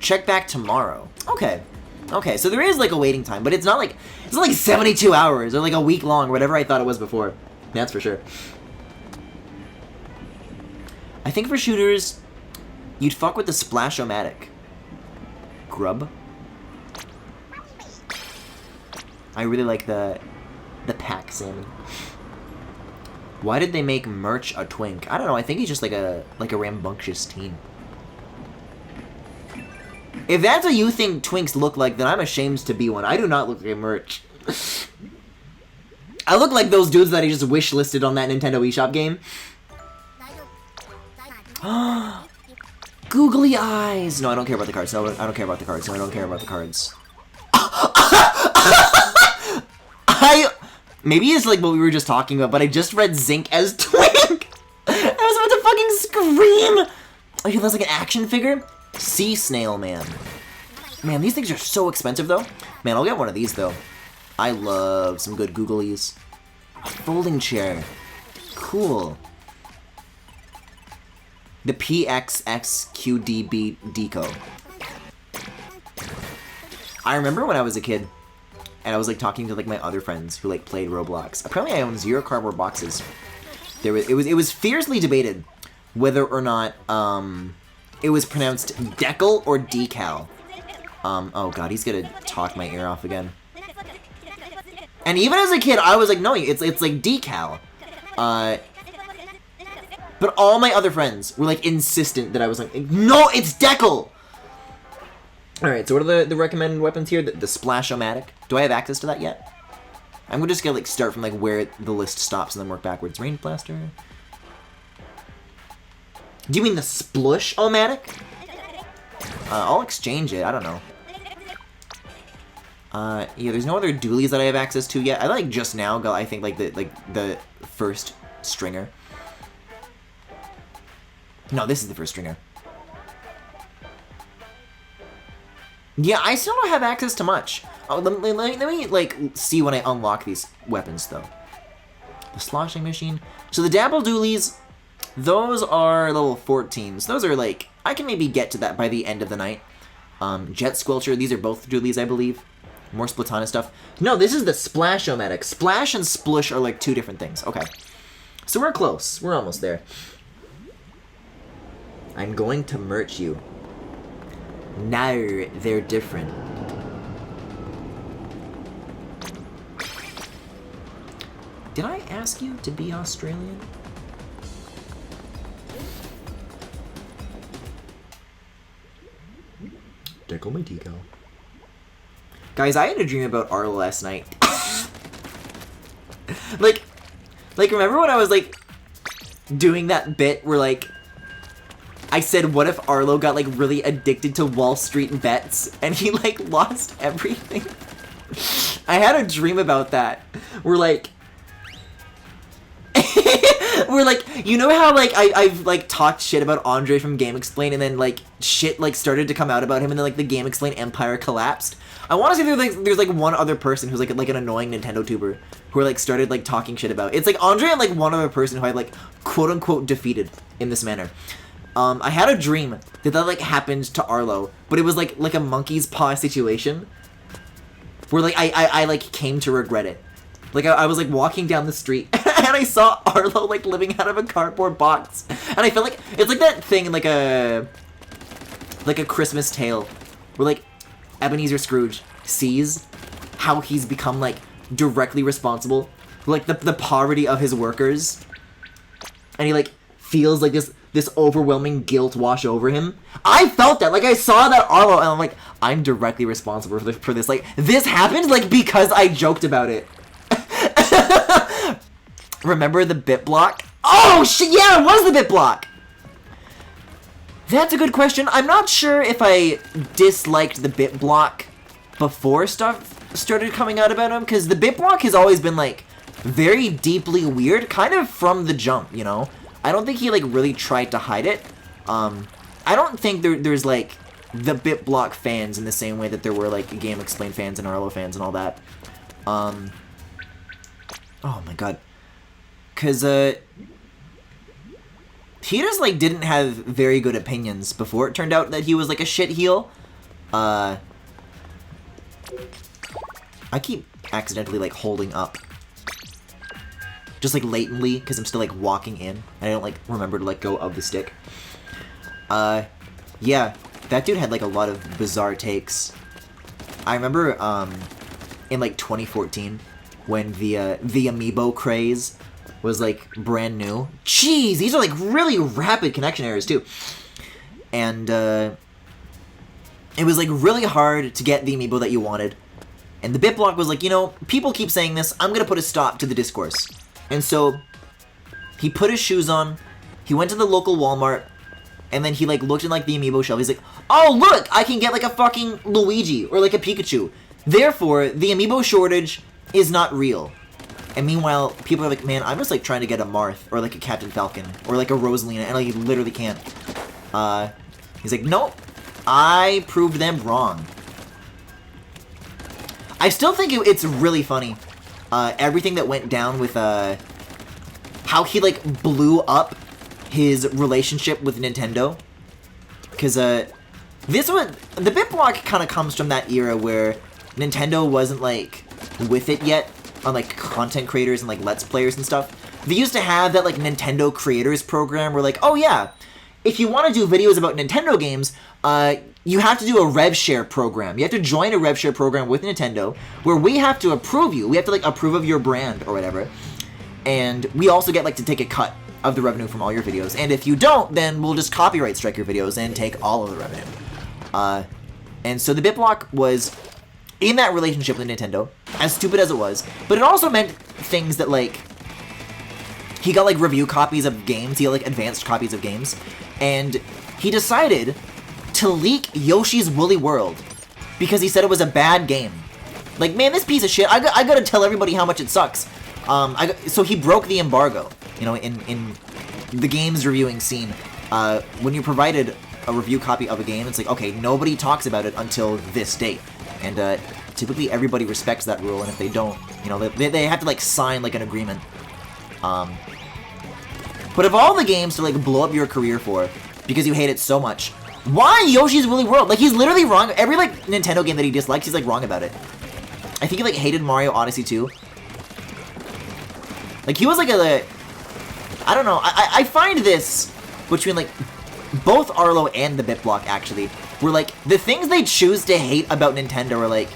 Check back tomorrow. Okay. Okay, so there is, like, a waiting time, but it's not like 72 hours or, like, a week long or whatever I thought it was before. That's for sure. I think for shooters, you'd fuck with the Splash-O-Matic. Grub. I really like the pack salmon. Why did they make Merch a twink? I don't know. I think he's just like a rambunctious teen. If that's what you think twinks look like, then I'm ashamed to be one. I do not look like Merch. I look like those dudes that I just wish-listed on that Nintendo eShop game. Googly eyes! No, I don't care about the cards. No, I don't care about the cards. No, I don't care about the cards. Maybe it's like what we were just talking about, but I just read Zinc as twink! I was about to fucking scream! Okay, that's like an action figure? Sea Snail Man. Man, these things are so expensive, though. Man, I'll get one of these, though. I love some good googlies. A folding chair. Cool. The PXXQDB Deco. I remember when I was a kid, and I was like talking to like my other friends who like played Roblox. Apparently, I own 0 cardboard boxes. It was fiercely debated whether or not it was pronounced decal or decal. Oh god, he's gonna talk my ear off again. And even as a kid, I was like, no, it's like decal. But all my other friends were like insistent that I was like, no, it's decal. All right, so what are the recommended weapons here? The Splash-O-Matic. Do I have access to that yet? I'm just gonna like start from like where the list stops and then work backwards. Range Blaster. Do you mean the Splush-O-Matic? I'll exchange it. I don't know. Yeah, there's no other dualies that I have access to yet. I like just now got, I think, like the first stringer. No, this is the first stringer. Yeah, I still don't have access to much. Oh, let me like see when I unlock these weapons though. The sloshing machine. So the Dabble dualies, those are level 14s. Those are like, I can maybe get to that by the end of the night. Jet Squelcher, these are both dualies, I believe. More Splatana stuff. No, this is the Splash-O-Matic. Splash and Splush are like 2 different things. Okay. So we're close. We're almost there. I'm going to merch you. No, they're different. Did I ask you to be Australian? Decal my decal. Guys, I had a dream about Arlo last night. like remember when I was like doing that bit where like I said, what if Arlo got like really addicted to Wall Street bets and he like lost everything? I had a dream about that. We're like we're like, you know how like I've like talked shit about Andre from Game Explain and then like shit like started to come out about him and then like the Game Explain empire collapsed. I want to say there's like one other person who's like an annoying Nintendo tuber who like started like talking shit about. It's like Andre and like one other person who I like quote unquote defeated in this manner. I had a dream that like happened to Arlo, but it was like a monkey's paw situation where like I like came to regret it. Like I was like walking down the street and I saw Arlo like living out of a cardboard box, and I felt like it's like that thing in like a Christmas Tale where like Ebenezer Scrooge sees how he's become like directly responsible for like the poverty of his workers, and he like feels like this overwhelming guilt wash over him. I felt that. Like I saw that Arlo and I'm like, I'm directly responsible for this. Like this happened like because I joked about it. Remember the bit block? Oh shit, yeah, it was the bit block! That's a good question. I'm not sure if I disliked the bit block before stuff started coming out about him, because the bit block has always been like very deeply weird, kind of from the jump, you know? I don't think he like really tried to hide it. I don't think there's like the bit block fans in the same way that there were like Game Explain fans and Arlo fans and all that. Oh my god. Cause he just like didn't have very good opinions before it turned out that he was like a shit heel. I keep accidentally like holding up. Just like latently, because I'm still like walking in. And I don't like remember to let go of the stick. Yeah, that dude had like a lot of bizarre takes. I remember in like 2014 when the amiibo craze was like brand new. Jeez, these are like really rapid connection errors too. And it was like really hard to get the amiibo that you wanted. And the BitBlock was like, you know, people keep saying this, I'm gonna put a stop to the discourse. And so he put his shoes on, he went to the local Walmart, and then he like looked in like the amiibo shelf. He's like, oh look, I can get like a fucking Luigi or like a Pikachu. Therefore, the amiibo shortage is not real. And meanwhile, people are like, man, I'm just like trying to get a Marth or like a Captain Falcon or like a Rosalina, and like you literally can't. He's like, nope, I proved them wrong. I still think it's really funny, everything that went down with how he like blew up his relationship with Nintendo. Because this one, the BitBlock kind of comes from that era where Nintendo wasn't like with it yet on like content creators and like Let's Players and stuff. They used to have that like Nintendo Creators program where like, oh yeah, if you want to do videos about Nintendo games, you have to do a rev share program. You have to join a rev share program with Nintendo where we have to approve you. We have to like approve of your brand or whatever. And we also get like to take a cut of the revenue from all your videos. And if you don't, then we'll just copyright strike your videos and take all of the revenue. And so the BitBlock was in that relationship with Nintendo, as stupid as it was, but it also meant things that like, he got like review copies of games, he got like advanced copies of games, and he decided to leak Yoshi's Woolly World because he said it was a bad game. Like, man, this piece of shit, I gotta tell everybody how much it sucks. So he broke the embargo, you know, in the games reviewing scene. When you provided a review copy of a game, it's like, okay, nobody talks about it until this date. And typically everybody respects that rule, and if they don't, you know, they have to like sign like an agreement. But of all the games to like blow up your career for, because you hate it so much, why Yoshi's Woolly World? Like, he's literally wrong. Every like Nintendo game that he dislikes, he's like wrong about it. I think he like hated Mario Odyssey 2. Like, he was like I don't know, I find this between like both Arlo and the BitBlock actually, where like the things they choose to hate about Nintendo are like,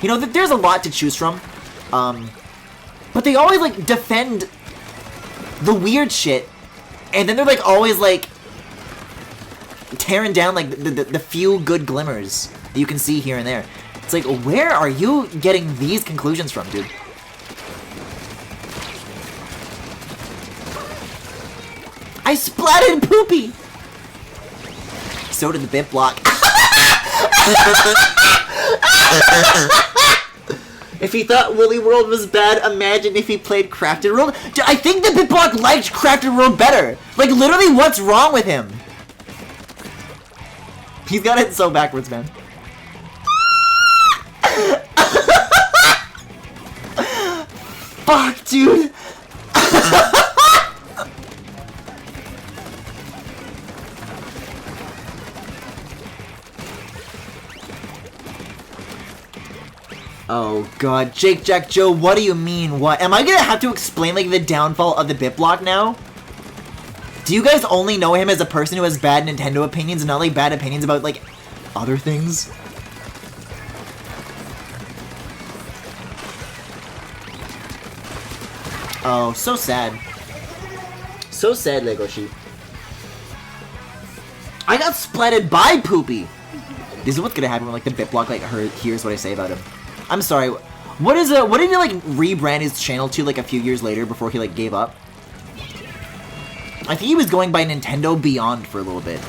you know, there's a lot to choose from, but they always like defend the weird shit, and then they're like always like tearing down like the few good glimmers that you can see here and there. It's like, where are you getting these conclusions from, dude? I splatted poopy! So did the BitBlock. If he thought Woolly World was bad, imagine if he played Crafted World. Dude, I think the BitBlock liked Crafted World better. Like, literally, what's wrong with him? He's got it so backwards, man. Fuck, dude. Oh god, Jake Jack Joe, what do you mean? What? Am I gonna have to explain like the downfall of the BitBlock now? Do you guys only know him as a person who has bad Nintendo opinions and not like bad opinions about like other things? Oh, so sad. So sad, Lego Sheep. I got splatted by Poopy! This is what's gonna happen when like the BitBlock like hears what I say about him. I'm sorry. What did he like rebrand his channel to like a few years later before he like gave up? I think he was going by Nintendo Beyond for a little bit.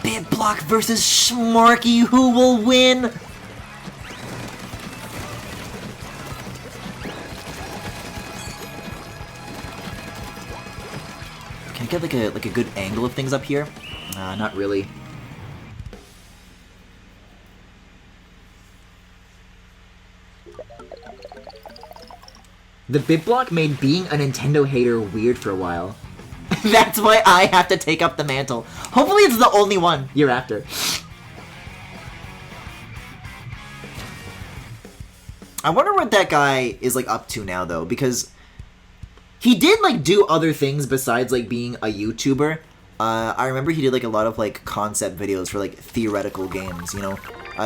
BitBlock versus Schmarky, who will win? Can I get like a good angle of things up here? Not really. The BitBlock made being a Nintendo hater weird for a while. That's why I have to take up the mantle. Hopefully it's the only one year after. I wonder what that guy is like up to now though, because he did like do other things besides like being a YouTuber. I remember he did like a lot of like concept videos for like theoretical games, you know.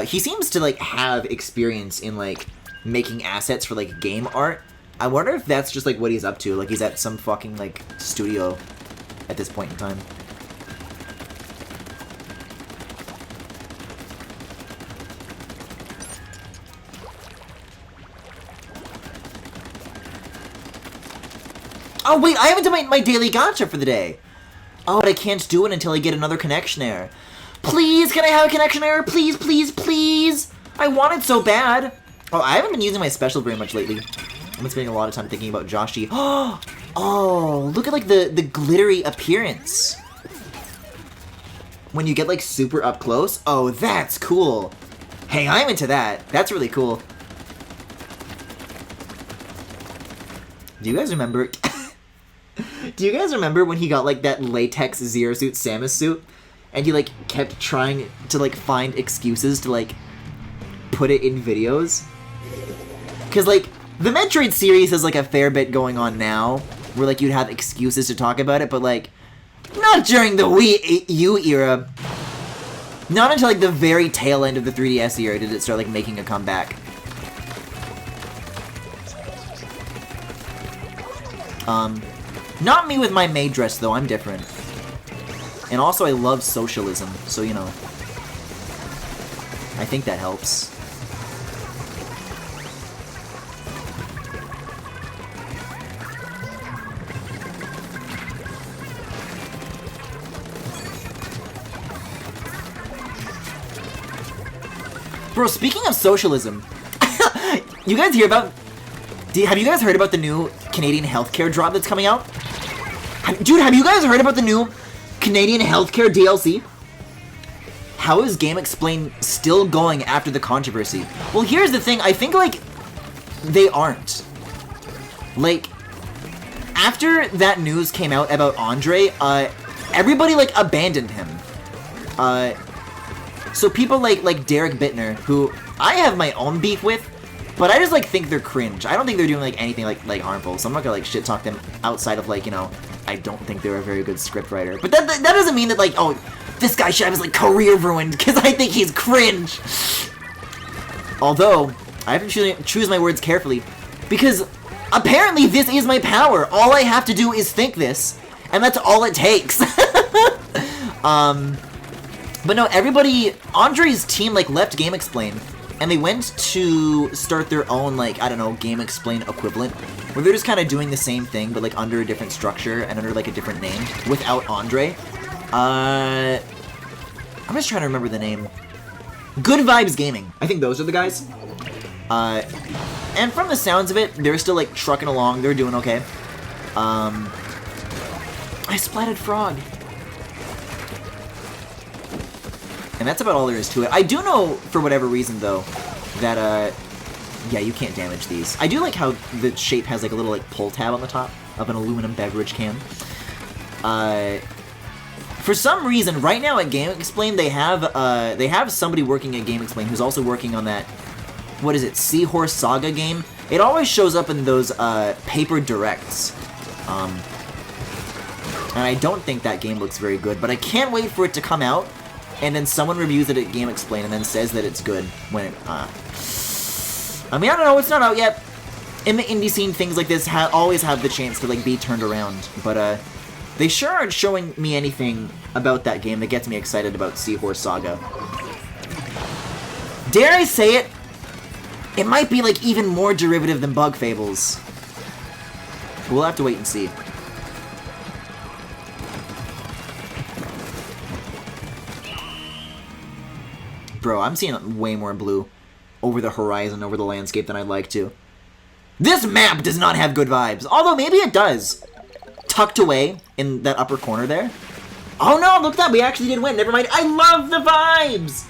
He seems to like have experience in like making assets for like game art. I wonder if that's just like what he's up to. Like he's at some fucking like studio at this point in time. Oh wait, I haven't done my daily gacha for the day. Oh, but I can't do it until I get another connection error. Please, can I have a connection error? Please, please, please. I want it so bad. Oh, I haven't been using my special very much lately. I've been spending a lot of time thinking about Joshi. Oh, look at like the glittery appearance. When you get like super up close. Oh, that's cool. Hey, I'm into that. That's really cool. Do you guys remember... Do you guys remember when he got, like, that latex Zero Suit Samus suit? And he, like, kept trying to, like, find excuses to, like, put it in videos? Because, like, the Metroid series has, like, a fair bit going on now, where, like, you'd have excuses to talk about it, but, like, not during the Wii U era. Not until, like, the very tail end of the 3DS era did it start, like, making a comeback. Not me with my maid dress, though. I'm different. And also, I love socialism, so, you know. I think that helps. Bro, speaking of socialism, you guys hear about... Have you guys heard about the new Canadian healthcare drop that's coming out? Dude, have you guys heard about the new Canadian healthcare DLC? How is Game Explain still going after the controversy? Well, here's the thing. I think, like, they aren't. Like, after that news came out about Andre, everybody, like, abandoned him. So people like Derek Bittner, who I have my own beef with, but I just, like, think they're cringe. I don't think they're doing, like, anything, like harmful, so I'm not gonna, like, shit-talk them outside of, like, you know, I don't think they're a very good scriptwriter. But that doesn't mean that, like, oh, this guy should have his, like, career ruined, because I think he's cringe. Although, I have to choose my words carefully, because apparently this is my power. All I have to do is think this, and that's all it takes. But no, everybody, Andre's team, like, left Game Explain, and they went to start their own, like, I don't know, Game Explain equivalent, where they're just kind of doing the same thing, but, like, under a different structure and under, like, a different name, without Andre. I'm just trying to remember the name. Good Vibes Gaming. I think those are the guys. And from the sounds of it, they're still, like, trucking along. They're doing okay. I splatted frog. And that's about all there is to it. I do know, for whatever reason, though, that, yeah, you can't damage these. I do like how the shape has, like, a little, like, pull tab on the top of an aluminum beverage can. For some reason, right now at Game Explain, they have somebody working at Game Explain who's also working on that, what is it, Seahorse Saga game? It always shows up in those, paper directs. And I don't think that game looks very good, but I can't wait for it to come out, and then someone reviews it at Game Explain and then says that it's good when it, I mean, I don't know, it's not out yet. In the indie scene, things like this always have the chance to, like, be turned around, but, they sure aren't showing me anything about that game that gets me excited about Seahorse Saga. Dare I say it? It might be, like, even more derivative than Bug Fables. We'll have to wait and see. Bro, I'm seeing way more blue over the horizon, over the landscape than I'd like to. This map does not have good vibes, although maybe it does. Tucked away in that upper corner there. Oh no, look at that, we actually did win. Never mind, I love the vibes!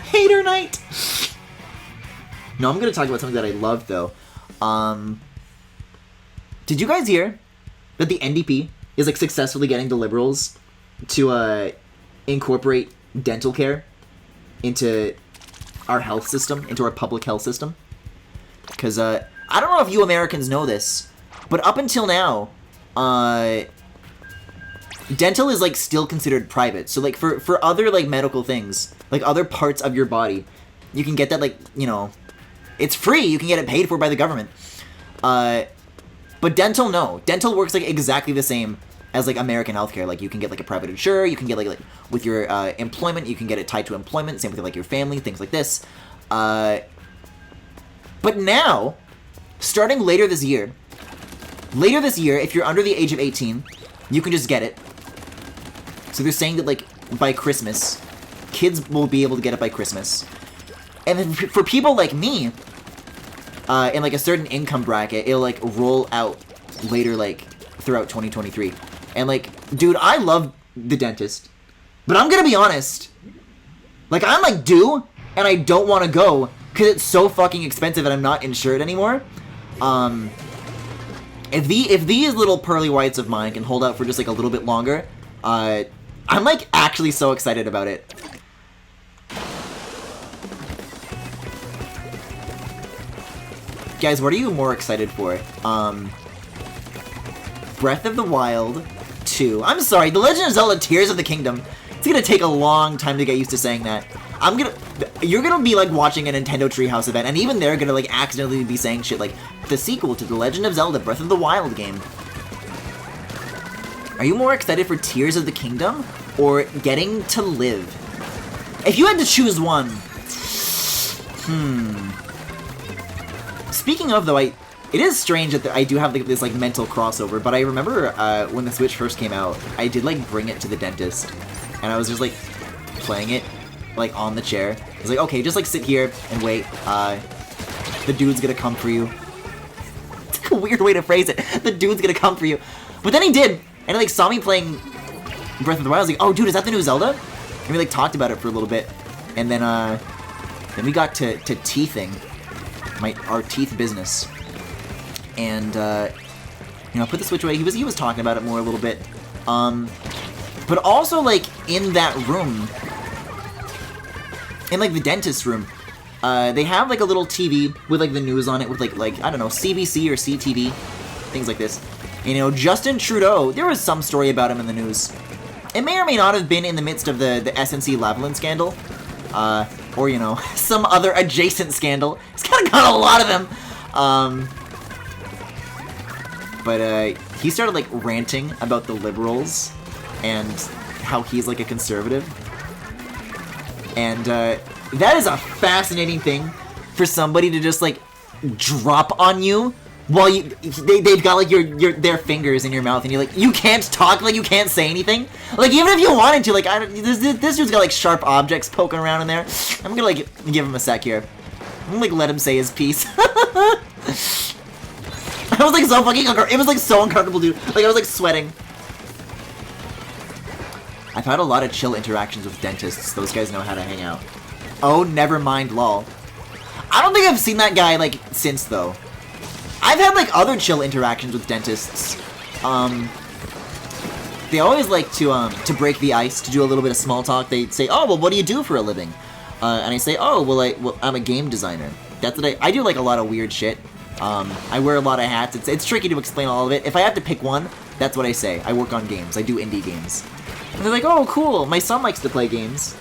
Hater night! No, I'm gonna talk about something that I love, though. Did you guys hear that the NDP is, like, successfully getting the Liberals to, incorporate dental care into our health system, into our public health system? Because, I don't know if you Americans know this, but up until now, dental is, like, still considered private. So, like, for other, like, medical things, like, other parts of your body, you can get that, like, you know, it's free. You can get it paid for by the government. But dental, no. Dental works, like, exactly the same as, like, American healthcare. Like, you can get, like, a private insurer. You can get, like with your employment, you can get it tied to employment. Same with, like, your family, things like this. But now, starting later this year, if you're under the age of 18, you can just get it. So they're saying that, like, by Christmas, kids will be able to get it by Christmas. And then for people like me, in, like, a certain income bracket, it'll, like, roll out later, like, throughout 2023. And, like, dude, I love the dentist. But I'm gonna be honest. Like, I'm, like, due, and I don't want to go, because it's so fucking expensive and I'm not insured anymore. If these little pearly whites of mine can hold out for just, like, a little bit longer, I'm, like, actually so excited about it. Guys, what are you more excited for? Breath of the Wild 2. I'm sorry, The Legend of Zelda Tears of the Kingdom. It's gonna take a long time to get used to saying that. You're gonna be, like, watching a Nintendo Treehouse event, and even they're gonna, like, accidentally be saying shit like, the sequel to The Legend of Zelda Breath of the Wild game. Are you more excited for Tears of the Kingdom, or getting to live? If you had to choose one... Speaking of, though, it is strange that I do have, like, this, like, mental crossover, but I remember when the Switch first came out, I did, like, bring it to the dentist, and I was just, like, playing it, like, on the chair. I was like, okay, just, like, sit here and wait. The dude's gonna come for you. It's like a weird way to phrase it. The dude's gonna come for you. But then he did, and he, like, saw me playing Breath of the Wild. I was like, oh, dude, is that the new Zelda? And we, like, talked about it for a little bit, and then we got to teething. Our teeth business, and you know, put the Switch away. He was talking about it more a little bit, but also, like, in that room, in, like, the dentist room, they have, like, a little TV with, like, the news on it with like I don't know, CBC or CTV, things like this. And, you know, Justin Trudeau, there was some story about him in the news. It may or may not have been in the midst of the SNC Lavalin scandal. Or, you know, some other adjacent scandal. He's kind of got a lot of them. But he started, like, ranting about the Liberals and how he's, like, a conservative. And that is a fascinating thing for somebody to just, like, drop on you while they've got, like, their fingers in your mouth, and you're like, you can't talk, like, you can't say anything. Like, even if you wanted to, like, this dude's got, like, sharp objects poking around in there. I'm gonna, like, give him a sec here. I'm gonna, like, let him say his piece. I was, like, so fucking uncomfortable. It was, like, so uncomfortable, dude. Like, I was, like, sweating. I've had a lot of chill interactions with dentists. Those guys know how to hang out. Oh, never mind, lol. I don't think I've seen that guy, like, since, though. I've had, like, other chill interactions with dentists. They always like to break the ice, to do a little bit of small talk. They say, oh, well, what do you do for a living? And I say, oh, well, I'm a game designer. That's what I do, like, a lot of weird shit. I wear a lot of hats. It's tricky to explain all of it. If I have to pick one, that's what I say. I work on games. I do indie games. And they're like, oh, cool. My son likes to play games.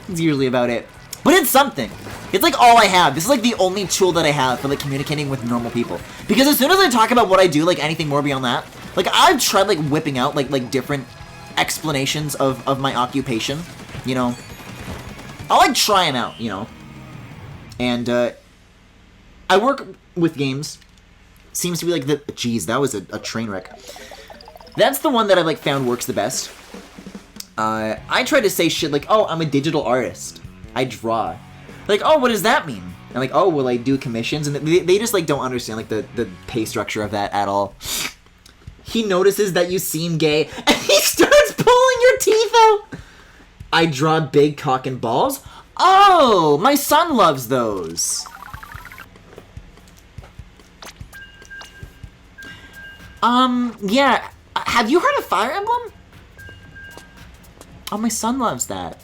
It's usually about it. But it's something. It's, like, all I have. This is, like, the only tool that I have for, like, communicating with normal people. Because as soon as I talk about what I do, like, anything more beyond that, like, I've tried, like, whipping out, like different explanations of my occupation, you know. I'll, like, try them out, you know. And, I work with games. Seems to be, like, the... Jeez, that was a train wreck. That's the one that I've, like, found works the best. I try to say shit like, oh, I'm a digital artist. I draw. Like, oh, what does that mean? And like, oh, well, I do commissions, and they just, like, don't understand, like, the pay structure of that at all. He notices that you seem gay, and he starts pulling your teeth out! I draw big cock and balls? Oh, my son loves those. Yeah. Have you heard of Fire Emblem? Oh, my son loves that.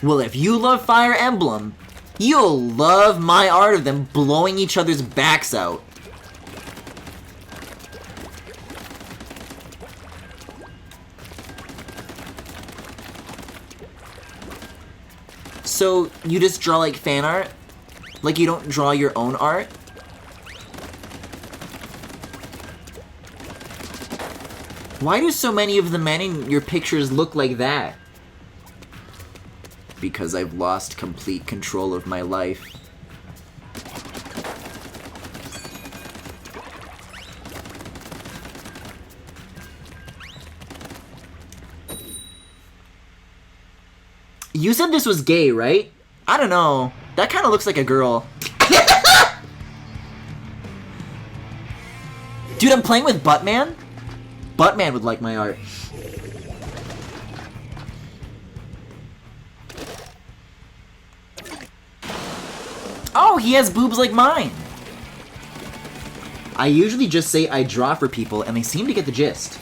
Well, if you love Fire Emblem, you'll love my art of them blowing each other's backs out. So, you just draw like fan art? Like you don't draw your own art? Why do so many of the men in your pictures look like that? Because I've lost complete control of my life. You said this was gay, right? I don't know. That kind of looks like a girl. Dude, I'm playing with Buttman? Buttman would like my art. Oh, he has boobs like mine. I usually just say I draw for people and they seem to get the gist.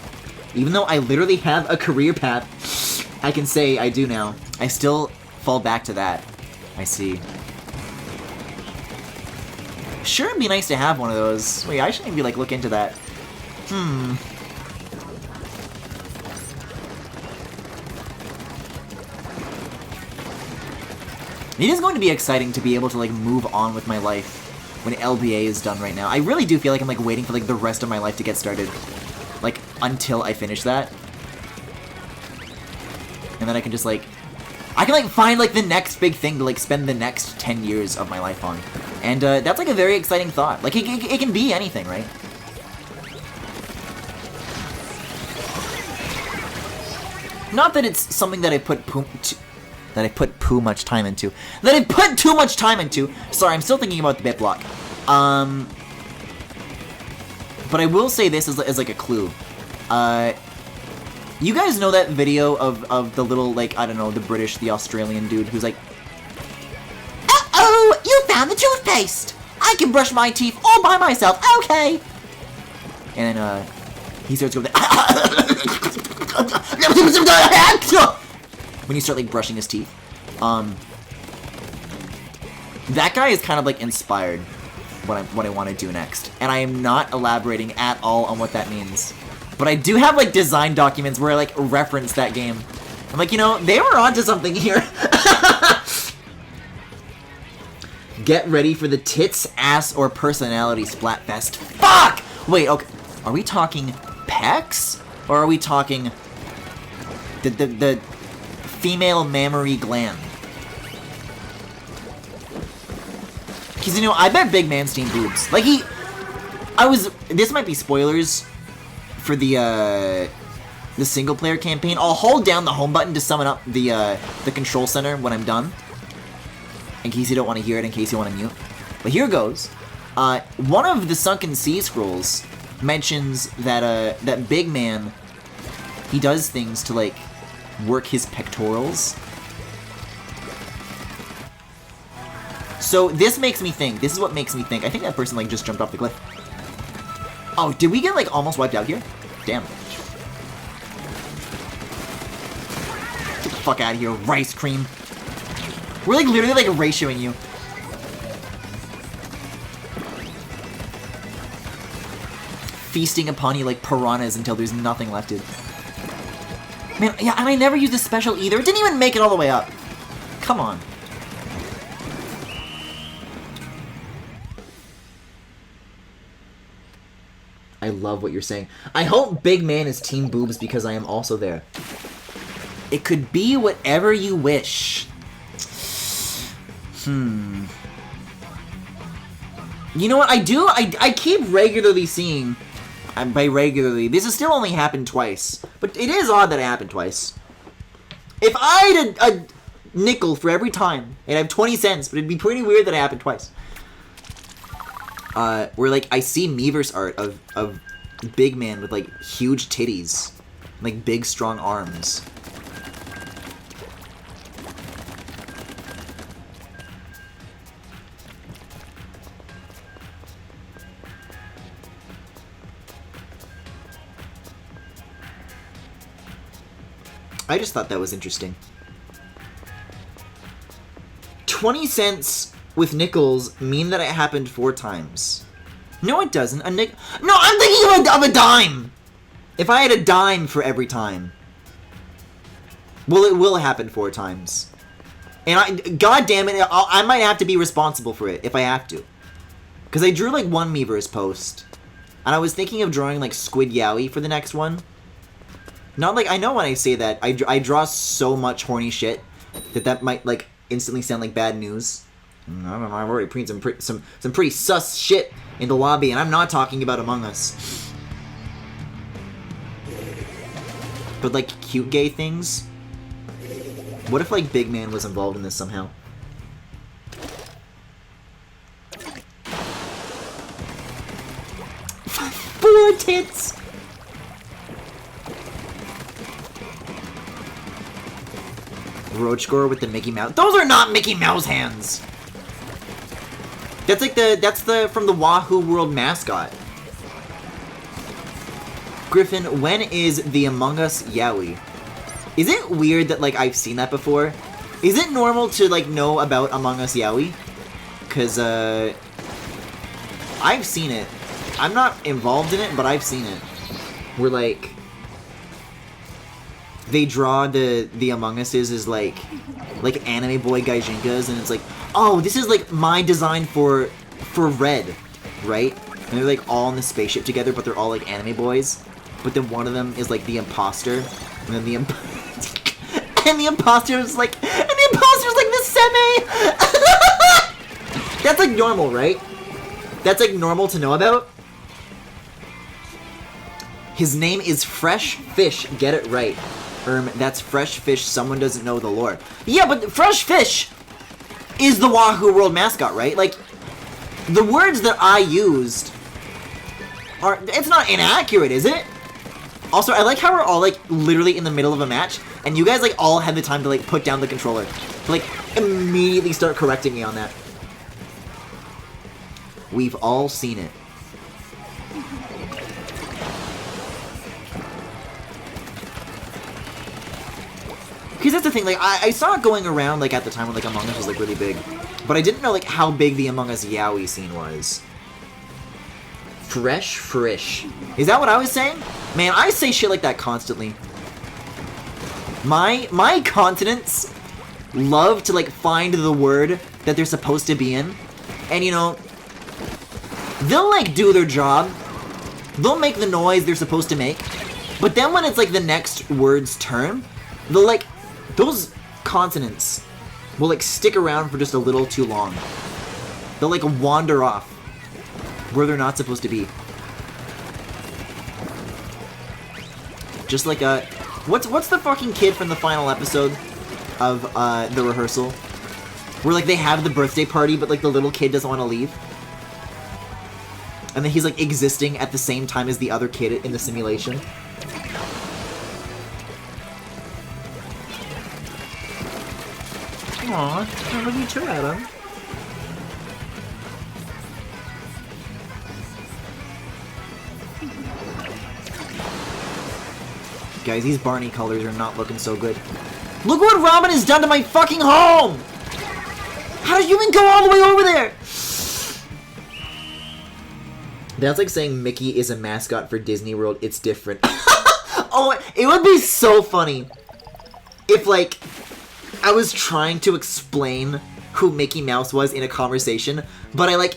Even though I literally have a career path, I can say I do now. I still fall back to that. I see. Sure, it'd be nice to have one of those. Wait, I should maybe like look into that. It is going to be exciting to be able to like move on with my life when LBA is done right now. I really do feel like I'm like waiting for like the rest of my life to get started. Like until I finish that. And then I can just like I can like find like the next big thing to like spend the next 10 years of my life on. And that's like a very exciting thought. Like it can be anything, right? Not that it's something that I put too much time into. Sorry, I'm still thinking about the bit block. But I will say this as like a clue. You guys know that video of the little, like, I don't know, the Australian dude who's like, "Uh-oh, you found the toothpaste! I can brush my teeth all by myself, okay!" And then, he starts going, when you start, like, brushing his teeth. That guy is kind of, like, inspired what I want to do next. And I am not elaborating at all on what that means. But I do have, like, design documents where I, like, reference that game. I'm like, you know, they were onto something here. Get ready for the tits, ass, or personality Splatfest. Fuck! Wait, okay. Are we talking pecs? Or are we talking the female mammary gland? Because, you know, I bet Big Man's team boobs. Like, this might be spoilers for the single-player campaign. I'll hold down the home button to summon up the control center when I'm done. In case you don't want to hear it, in case you want to mute. But here goes. One of the Sunken Sea Scrolls mentions that, that Big Man, he does things to, like, work his pectorals. So this makes me think. This is what makes me think. I think that person, like, just jumped off the cliff. Oh, did we get, like, almost wiped out here? Damn. Get the fuck out of here, rice cream. We're, like, literally, like, ratioing you. Feasting upon you like piranhas until there's nothing left. Man, yeah, and I never used a special either. It didn't even make it all the way up. Come on. I love what you're saying. I hope Big Man is Team Boobs because I am also there. It could be whatever you wish. You know what? I keep regularly seeing... by regularly, this has still only happened twice. But it is odd that it happened twice. If I had a nickel for every time, I'd have 20 cents, but it'd be pretty weird that it happened twice. Where, like, I see Miiverse art of Big Man with, like, huge titties. Like, big, strong arms. I just thought that was interesting. 20 cents with nickels mean that it happened 4 times? No, it doesn't. No, I'm thinking of a dime! If I had a dime for every time. Well, it will happen 4 times. And god damn it, I might have to be responsible for it if I have to. Because I drew like one Miiverse post. And I was thinking of drawing like Squid Yowie for the next one. Not like, I know when I say that, I draw so much horny shit that might like instantly sound like bad news. I don't know, I've already printed some pretty sus shit in the lobby, and I'm not talking about Among Us. But like cute gay things? What if like Big Man was involved in this somehow? Four tits! Road score with the Mickey Mouse. Those are not Mickey Mouse hands! That's like that's from the Wahoo World mascot. Griffin, when is the Among Us Yowie? Is it weird that like I've seen that before? Is it normal to like know about Among Us Yowie? Cause I've seen it. I'm not involved in it, but I've seen it. Where like they draw the Among Us's as like anime boy gaijinkas, and it's like, oh, this is like my design for Red, right? And they're like all in the spaceship together, but they're all like anime boys. But then one of them is like the imposter, and then the imposter's like the semi. That's like normal, right? That's like normal to know about. His name is Fresh Fish. Get it right. That's Fresh Fish. Someone doesn't know the lore. Yeah, but Fresh Fish is the Wahoo World mascot, right? Like, the words that I used are... It's not inaccurate, is it? Also, I like how we're all, like, literally in the middle of a match, and you guys, like, all had the time to, like, put down the controller. To, like, immediately start correcting me on that. We've all seen it. Because that's the thing, like, I saw it going around, like, at the time when, like, Among Us was, like, really big. But I didn't know, like, how big the Among Us Yowie scene was. Fresh Frish. Is that what I was saying? Man, I say shit like that constantly. My continents love to, like, find the word that they're supposed to be in. And, you know, they'll, like, do their job. They'll make the noise they're supposed to make. But then when it's, like, the next word's turn, they'll, like... Those consonants will, like, stick around for just a little too long. They'll, like, wander off where they're not supposed to be. Just like a... What's the fucking kid from the final episode of, The Rehearsal? Where, like, they have the birthday party, but, like, the little kid doesn't want to leave. And then he's, like, existing at the same time as the other kid in the simulation. Aw, I'm looking too at him. Guys, these Barney colors are not looking so good. Look what Ramen has done to my fucking home! How did you even go all the way over there? That's like saying Mickey is a mascot for Disney World. It's different. Oh, it would be so funny if, like, I was trying to explain who Mickey Mouse was in a conversation, but I like,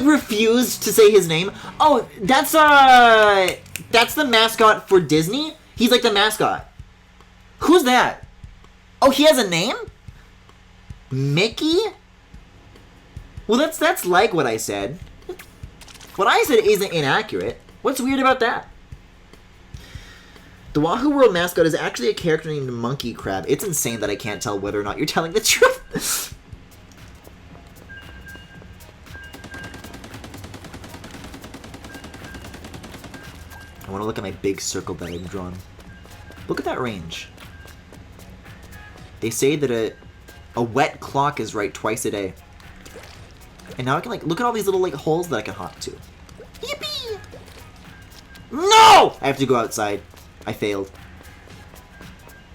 refused to say his name. Oh, that's the mascot for Disney? He's like the mascot. Who's that? Oh, he has a name? Mickey? Well, that's like what I said. What I said isn't inaccurate. What's weird about that? The Wahoo World mascot is actually a character named Monkey Crab. It's insane that I can't tell whether or not you're telling the truth. I want to look at my big circle that I've drawn. Look at that range. They say that a wet clock is right twice a day. And now I can, like, look at all these little, like, holes that I can hop to. Yippee! No! I have to go outside. I failed.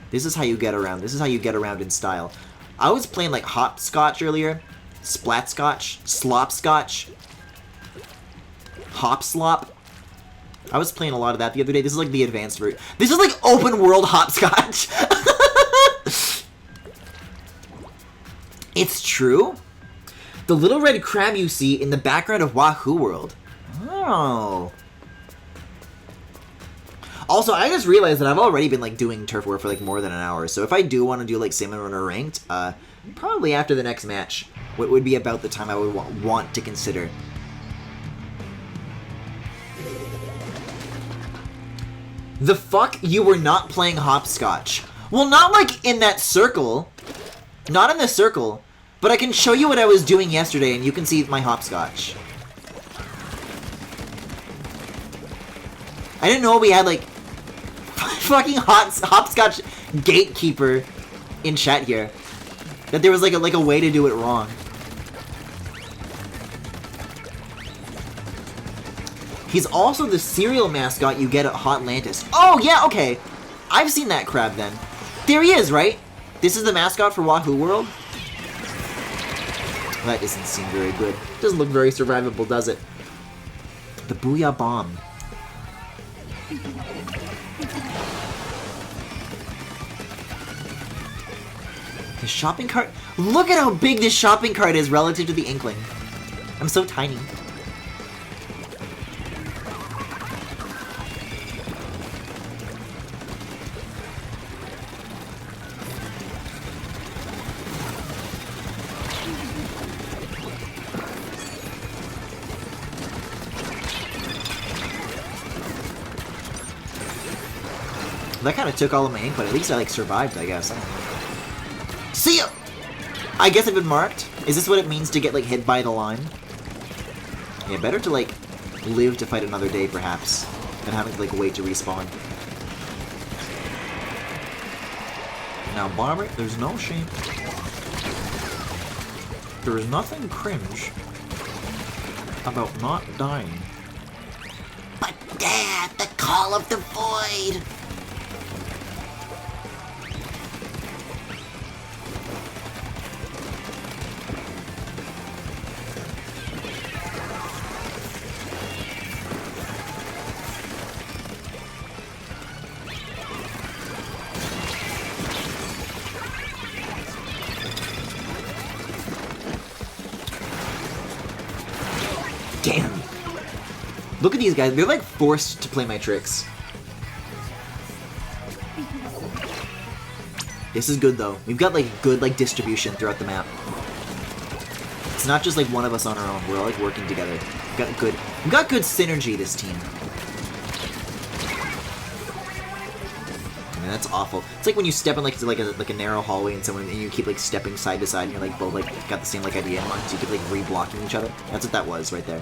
This is how you get around. This is how you get around in style. I was playing like hopscotch earlier, splatscotch, slopscotch, hopslop. I was playing a lot of that the other day. This is like the advanced version. This is like open world hopscotch. It's true. The little red crab you see in the background of Wahoo World. Oh. Also, I just realized that I've already been like doing turf war for like more than an hour. So if I do want to do like Salmon Runner ranked, probably after the next match, what would be about the time I would want to consider. The fuck? You were not playing hopscotch. Well, not like in that circle. Not in the circle. But I can show you what I was doing yesterday and you can see my hopscotch. I didn't know we had like fucking hopscotch gatekeeper in chat here. That there was like a way to do it wrong. He's also the cereal mascot you get at Hotlantis. Oh, yeah, okay. I've seen that crab then. There he is, right? This is the mascot for Wahoo World? That doesn't seem very good. Doesn't look very survivable, does it? The Booyah Bomb. The shopping cart? Look at how big this shopping cart is relative to the Inkling. I'm so tiny. That kind of took all of my ink, but at least I, like, survived, I guess. See ya! I guess I've been marked. Is this what it means to get, like, hit by the line? Yeah, better to, like, live to fight another day, perhaps, than having to, like, wait to respawn. Now, Barbara, there's no shame. There is nothing cringe about not dying. But, Dad, the call of the void! Damn. Look at these guys. They're like forced to play my tricks. This is good though. We've got like good like distribution throughout the map. It's not just like one of us on our own. We're all like working together. We've got good synergy, this team. I mean, that's awful. It's like when you step in like a narrow hallway and you keep like stepping side to side and you're like both like got the same like idea in mind, so you keep like re-blocking each other. That's what that was right there.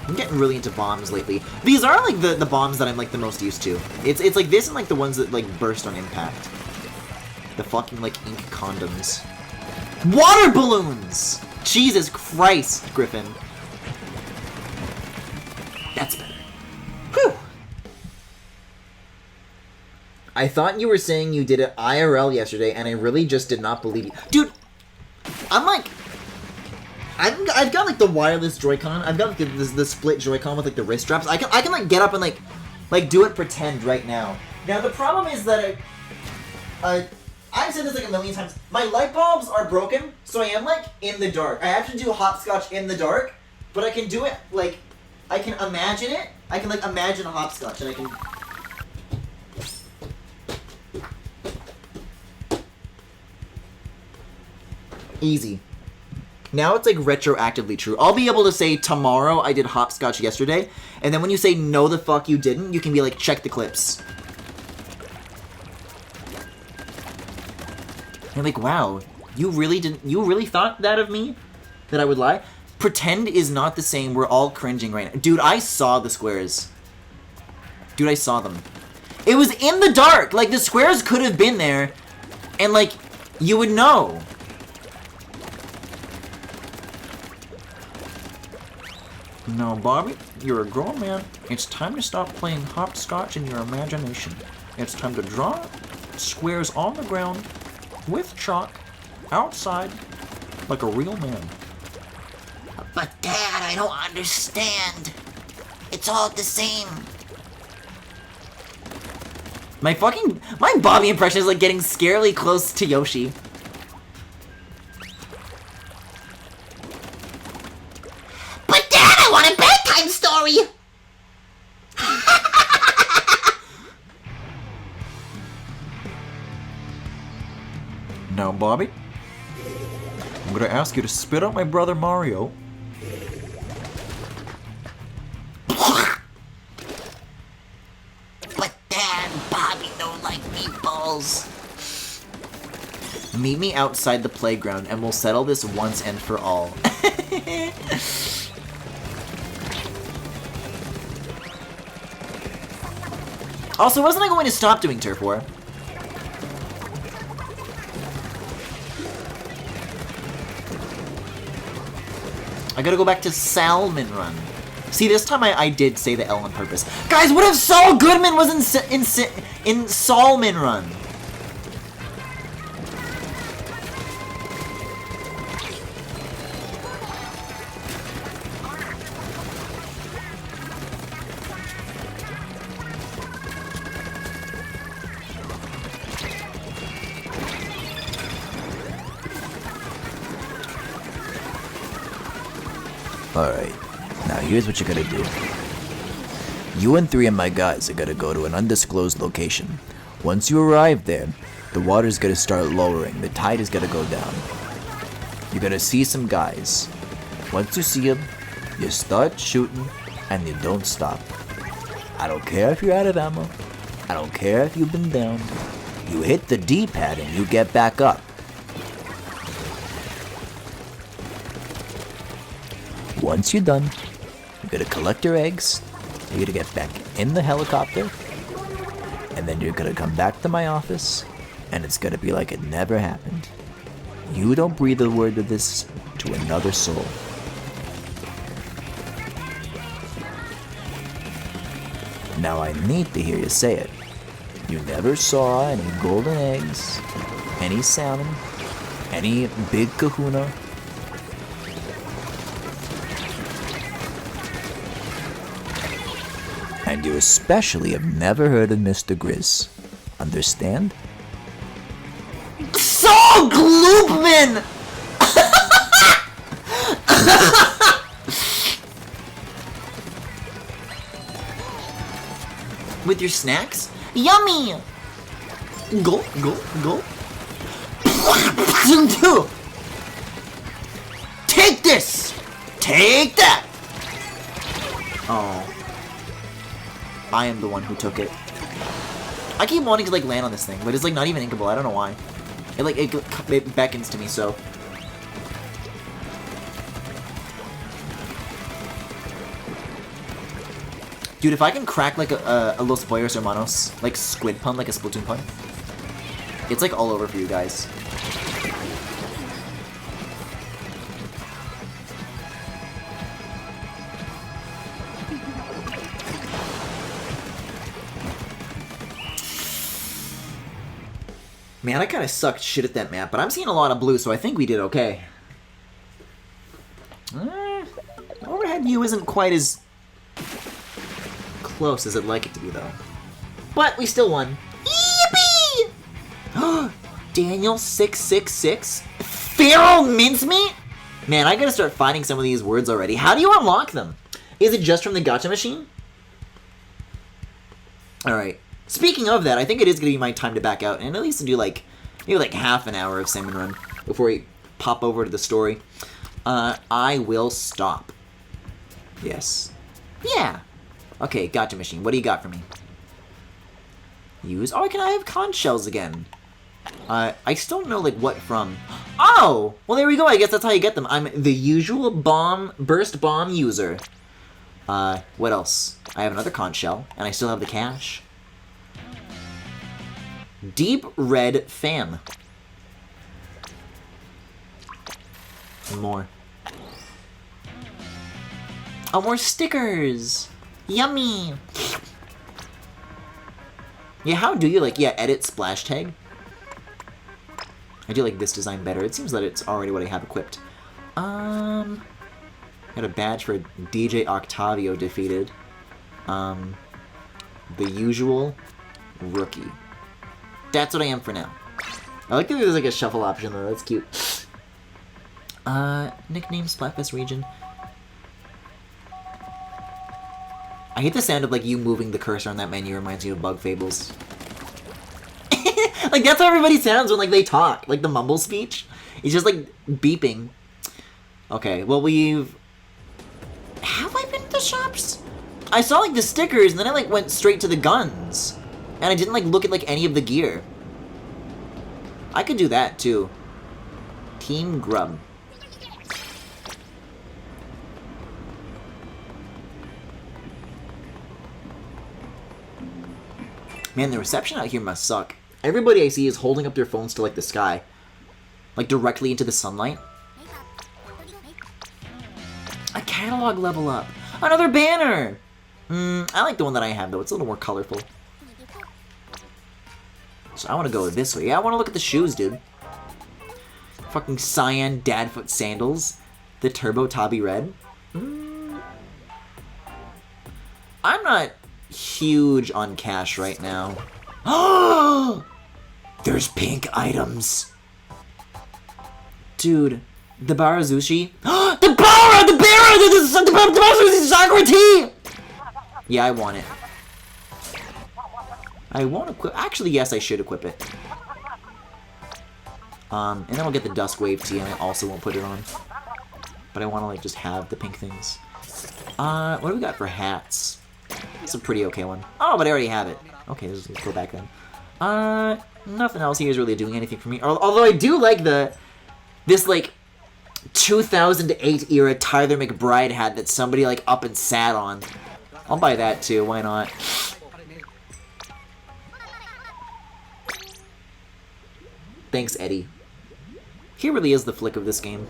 I'm getting really into bombs lately. These are like the bombs that I'm like the most used to. It's like this and like the ones that like burst on impact. The fucking like ink condoms. Water balloons! Jesus Christ, Griffin. That's better. Whew! I thought you were saying you did it IRL yesterday, and I really just did not believe you. Dude, I'm like... I've got like the wireless Joy-Con. I've got like the split Joy-Con with like the wrist straps. I can like get up and like do it pretend right now. Now the problem is that I've said this like a million times. My light bulbs are broken, so I am like in the dark. I have to do hopscotch in the dark, but I can do it like I can imagine it. I can like imagine a hopscotch, and I can. Easy. Now it's like retroactively true. I'll be able to say tomorrow I did hopscotch yesterday, and then when you say no the fuck you didn't, you can be like check the clips. You're like, wow, you really thought that of me? That I would lie? Pretend is not the same. We're all cringing right now. Dude, I saw the squares. Dude, I saw them. It was in the dark. Like, the squares could have been there, and, like, you would know. Now, Bobby, you're a grown man. It's time to stop playing hopscotch in your imagination. It's time to draw squares on the ground with chalk outside like a real man. But Dad, I don't understand. It's all the same. My Bobby impression is like getting scarily close to Yoshi. But Dad, I want a bedtime story! Now, Bobby, I'm gonna ask you to spit out my brother Mario. But Dad, Bobby don't like meatballs. Meet me outside the playground and we'll settle this once and for all. Also, wasn't I going to stop doing Turf War? I gotta go back to Salmon Run. See, this time I did say the L on purpose. Guys, what if Saul Goodman was in Salmon Run? Alright, now here's what you're gonna do. You and 3 of my guys are gonna go to an undisclosed location. Once you arrive there, the water's gonna start lowering, the tide is gonna go down. You're gonna see some guys. Once you see them, you start shooting, and you don't stop. I don't care if you're out of ammo. I don't care if you've been down. You hit the D-pad and you get back up. Once you're done, you're gonna collect your eggs, you're gonna get back in the helicopter, and then you're gonna come back to my office, and it's gonna be like it never happened. You don't breathe a word of this to another soul. Now I need to hear you say it. You never saw any golden eggs, any salmon, any big kahuna, and you especially have never heard of Mr. Grizz. Understand? Saul Gloopman! With your snacks? Yummy! Go, go, go. Take this! Take that! Oh. I am the one who took it. I keep wanting to like land on this thing, but it's like not even inkable. I don't know why. It beckons to me so. Dude, if I can crack like a Los Pollos Hermanos, like squid pun, like a Splatoon pun, it's like all over for you guys. Man, I kind of sucked shit at that map, but I'm seeing a lot of blue, so I think we did okay. Overhead view isn't quite as close as I'd like it to be, though. But we still won. Yippee! Daniel666? Feral mincemeat? Man, I gotta start finding some of these words already. How do you unlock them? Is it just from the gacha machine? Alright. Speaking of that, I think it is going to be my time to back out and at least do like, maybe like half an hour of Salmon Run before we pop over to the story. I will stop. Yes. Yeah. Okay, gotcha machine. What do you got for me? Use. Oh, can I have conch shells again? I still don't know like what from. Oh! Well, there we go. I guess that's how you get them. I'm the usual burst bomb user. What else? I have another conch shell and I still have the cash. Deep red fan. And more. Oh, more stickers! Yummy! Yeah, how do you, like, edit splash tag? I do like this design better. It seems that it's already what I have equipped. Got a badge for DJ Octavio defeated. The usual rookie. That's what I am for now. I like that there's like a shuffle option though, that's cute. Nickname Splatfest region. I hate the sound of like you moving the cursor on that menu, reminds me of Bug Fables. Like that's how everybody sounds when like they talk, like the mumble speech. It's just like beeping. Okay, well have I been to the shops? I saw like the stickers and then I like went straight to the guns. And I didn't like look at like any of the gear. I could do that too. Team Grub. Man, the reception out here must suck. Everybody I see is holding up their phones to like the sky. Like directly into the sunlight. A catalog level up. Another banner! I like the one that I have though. It's a little more colorful. So I want to go this way. Yeah, I want to look at the shoes, dude. Fucking cyan dadfoot sandals. The Turbo Tabi Red. I'm not huge on cash right now. Oh! There's pink items. Dude, the Barazushi. The Bara! The Bara! The Barazushi Sakura tea! Yeah, I want it. I won't equip. Actually, yes, I should equip it. And then I'll get the Dusk Wave tea, and I also won't put it on. But I want to like just have the pink things. What do we got for hats? It's a pretty okay one. Oh, but I already have it. Okay, let's go back then. Nothing else here is really doing anything for me. Although I do like this like 2008 era Tyler McBride hat that somebody like up and sat on. I'll buy that too. Why not? Thanks, Eddie. He really is the flick of this game.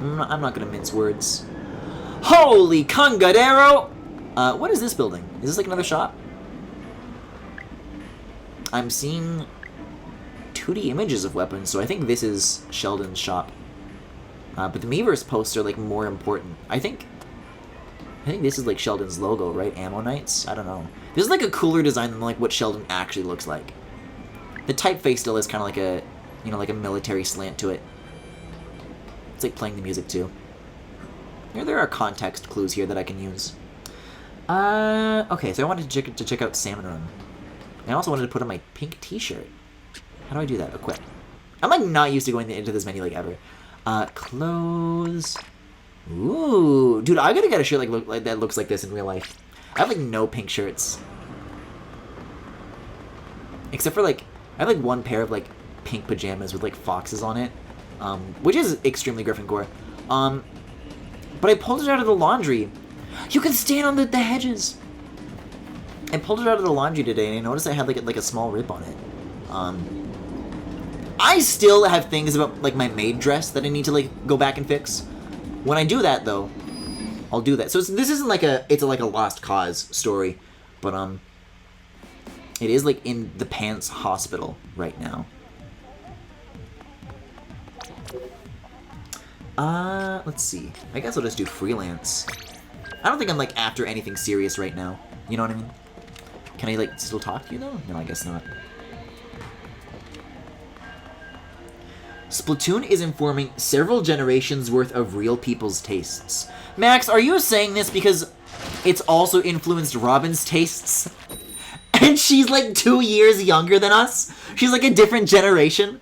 I'm not gonna mince words. Holy Congadero! What is this building? Is this like another shop? I'm seeing 2D images of weapons, so I think this is Sheldon's shop. But the Miiverse posts are like more important. I think this is like Sheldon's logo, right? Ammo Knights? I don't know. This is like a cooler design than like what Sheldon actually looks like. The typeface still is kind of like a, you know, like a military slant to it. It's like playing the music too. There are context clues here that I can use. Okay, so I wanted to check out Salmon Run. I also wanted to put on my pink t-shirt. How do I do that? Equip. I'm like not used to going into this menu like ever. Clothes. Ooh, dude, I gotta get a shirt like that looks like this in real life. I have like no pink shirts. Except for like, I have like one pair of like pink pajamas with like foxes on it. Which is extremely Gryffindor. But I pulled it out of the laundry. You can stand on the hedges. I pulled it out of the laundry today and I noticed I had like a small rip on it. I still have things about like my maid dress that I need to like go back and fix. When I do that though, I'll do that. So this isn't like it's like a lost cause story, but it is like in the Pants Hospital right now. Let's see. I guess I'll just do freelance. I don't think I'm like after anything serious right now. You know what I mean? Can I like still talk to you though? No, I guess not. Splatoon is informing several generations worth of real people's tastes. Max, are you saying this because it's also influenced Robin's tastes? And she's like 2 years younger than us? She's like a different generation?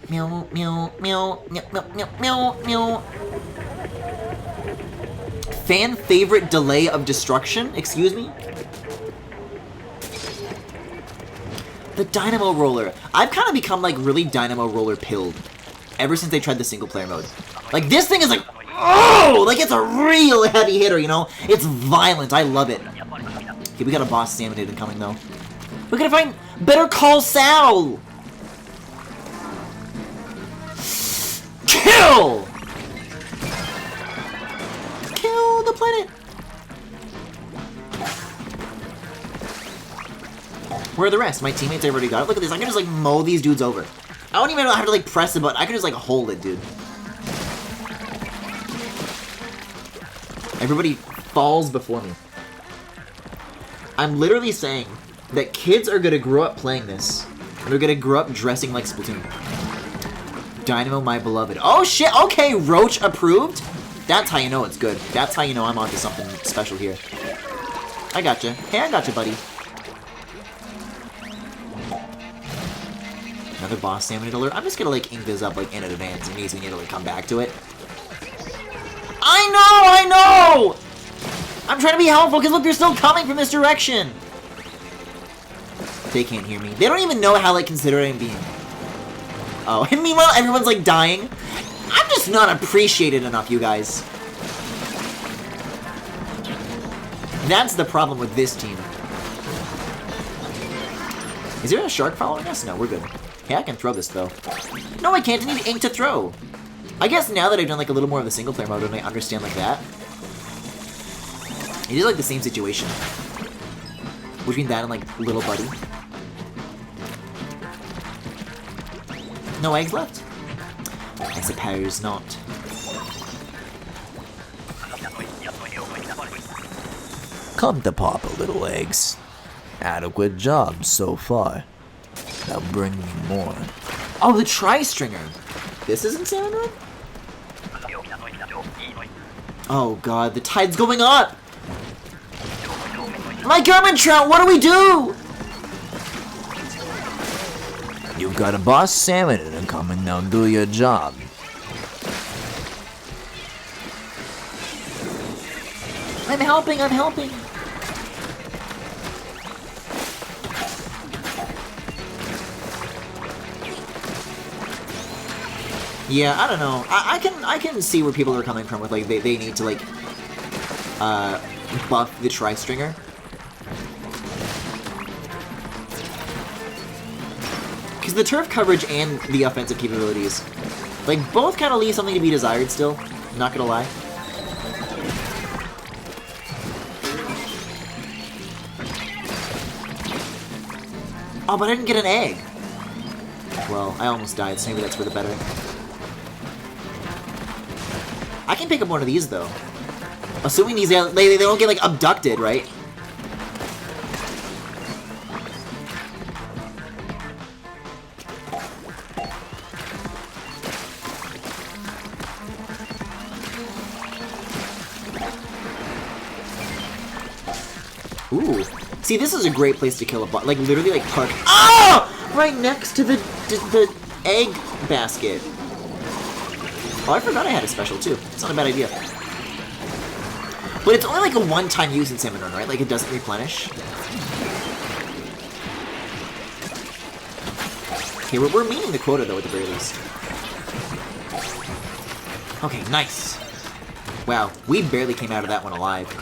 Meow, meow, meow, meow, meow, meow, meow. Fan favorite delay of destruction? Excuse me? The Dynamo Roller. I've kind of become like really Dynamo Roller pilled ever since they tried the single player mode. Like this thing is like, oh, like it's a real heavy hitter, you know? It's violent. I love it. Okay, we got a boss Staminated coming though. We gotta find Better Call Saul. Kill! Kill the planet! Where are the rest? My teammates already got it. Look at this. I can just like mow these dudes over. I don't even have to like press the button. I can just like hold it, dude. Everybody falls before me. I'm literally saying that kids are gonna grow up playing this. And they're gonna grow up dressing like Splatoon. Dynamo, my beloved. Oh shit, okay, Roach approved? That's how you know it's good. That's how you know I'm onto something special here. I gotcha. Hey, I gotcha, buddy. Another boss salmon alert. I'm just gonna like ink this up like in advance in case we need to like come back to it. I know! I'm trying to be helpful because look, they're still coming from this direction. They can't hear me. They don't even know how like considerate I'm being. Oh, and meanwhile everyone's like dying. I'm just not appreciated enough, you guys. That's the problem with this team. Is there a shark following us? No, we're good. Hey, I can throw this though. No, I can't. I need ink to throw. I guess now that I've done like a little more of the single player mode and I understand like that, it is like the same situation between that and like Little Buddy. No eggs left? I suppose not. Come to Papa, little eggs. Adequate job so far. Now bring me more. Oh, the tri-stringer. This isn't Salmon Run? Oh god, the tide's going up! My Garmin Trout, what do we do? You got a boss salmon and come and now do your job. I'm helping, I'm helping. Yeah, I don't know. I can see where people are coming from with like they need to like buff the tri-stringer. Because the turf coverage and the offensive capabilities, like both kind of leave something to be desired still. Not gonna lie. Oh, but I didn't get an egg. Well, I almost died, so maybe that's for the better. I can pick up one of these, though. Assuming these, they don't get, like, abducted, right? Ooh. See, this is a great place to kill a bot. Like, literally, like, park. Oh! Right next to the egg basket. Oh, I forgot I had a special, too. It's not a bad idea. But it's only, like, a one-time use in Salmon Run, right? Like, it doesn't replenish. Okay, we're meeting the quota, though, at the very least. Okay, nice. Wow, we barely came out of that one alive.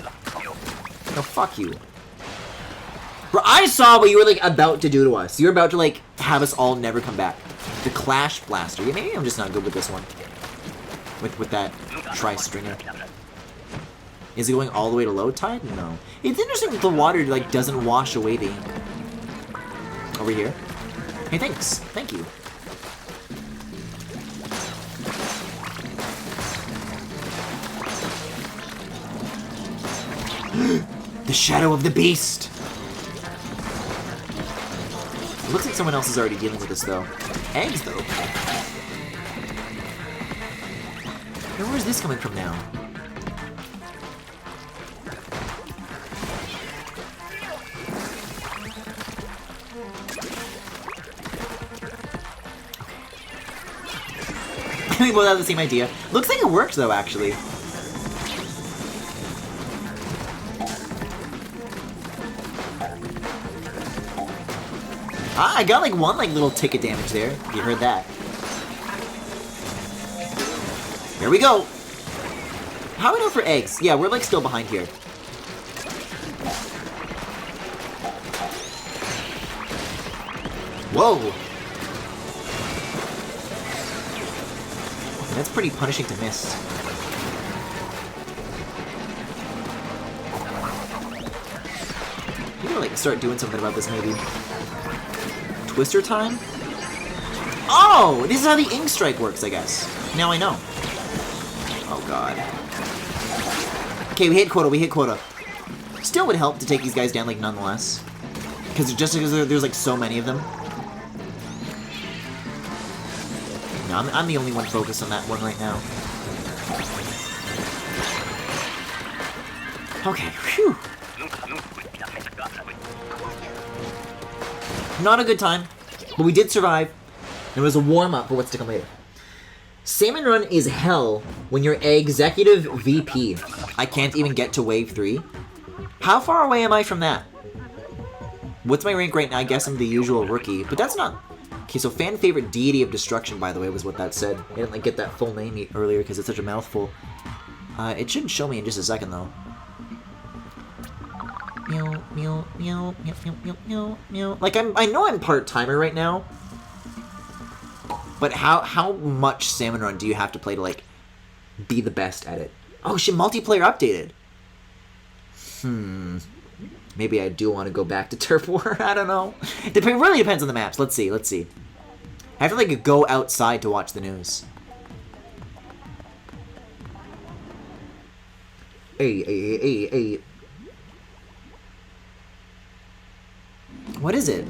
No, fuck you. Bro, I saw what you were, like, about to do to us. You were about to, like, have us all never come back. The Clash Blaster. Yeah, maybe I'm just not good with this one. With that tri-stringer. Is it going all the way to low tide? No. It's interesting that the water, like, doesn't wash away the ink. Over here. Hey, thanks. Thank you. The Shadow of the Beast! It looks like someone else is already dealing with this, though. Eggs, though. Now, where's this coming from now? We both have the same idea. Looks like it worked, though, actually. Ah, I got like one little ticket damage there. You heard that. Here we go. How do we know for eggs? Yeah, we're like still behind here. Whoa. That's pretty punishing to miss. You gotta like start doing something about this maybe. Twister time? Oh! This is how the ink strike works, I guess. Now I know. Oh god. Okay, we hit quota. Still would help to take these guys down, like, nonetheless. Because there's like so many of them. No, I'm the only one focused on that one right now. Okay, whew. Not a good time, but we did survive. It was a warm-up for what's to come later. Salmon Run is hell when you're Executive VP. I can't even get to Wave 3. How far away am I from that? What's my rank right now? I guess I'm the usual rookie, but that's not... Okay, so fan favorite deity of destruction, by the way, was what that said. I didn't like get that full name earlier because it's such a mouthful. It shouldn't show me in just a second, though. Meow, meow, meow, meow, meow, meow, meow. Like, I know I'm part-timer right now, but how much Salmon Run do you have to play to, like, be the best at it? Oh, shit, multiplayer updated. Maybe I do want to go back to Turf War. I don't know. It really depends on the maps. Let's see. I have to, like, go outside to watch the news. Hey. What is it?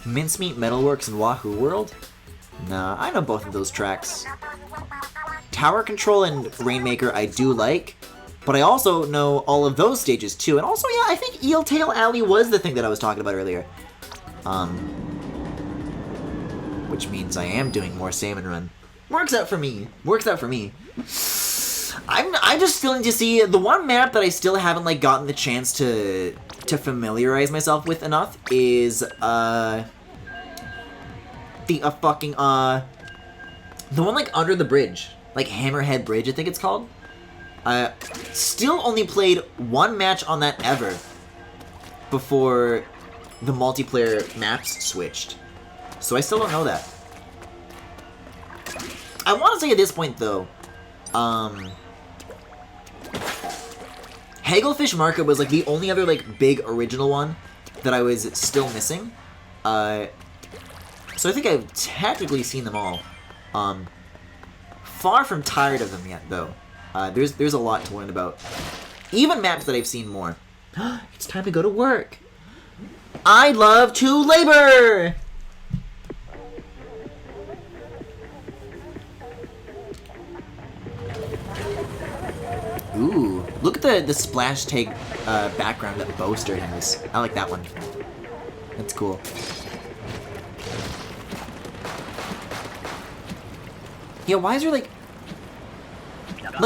Mincemeat Metalworks and Wahoo World? Nah, I know both of those tracks. Tower Control and Rainmaker I do like, but I also know all of those stages too. And also, yeah, I think Eeltail Alley was the thing that I was talking about earlier. Which means I am doing more Salmon Run. Works out for me. I'm just still need to see the one map that I still haven't like gotten the chance to familiarize myself with enough is the one like under the bridge, like Hammerhead Bridge, I think it's called. Still only played one match on that ever before the multiplayer maps switched, so I still don't know that. I want to say at this point though, Hagglefish Market was like the only other like big original one that I was still missing. So I think I've technically seen them all. Far from tired of them yet though. There's a lot to learn about. Even maps that I've seen more. It's time to go to work. I love to labor! Ooh, look at the splash tag background that Boaster has. I like that one. That's cool. Yeah, why is there like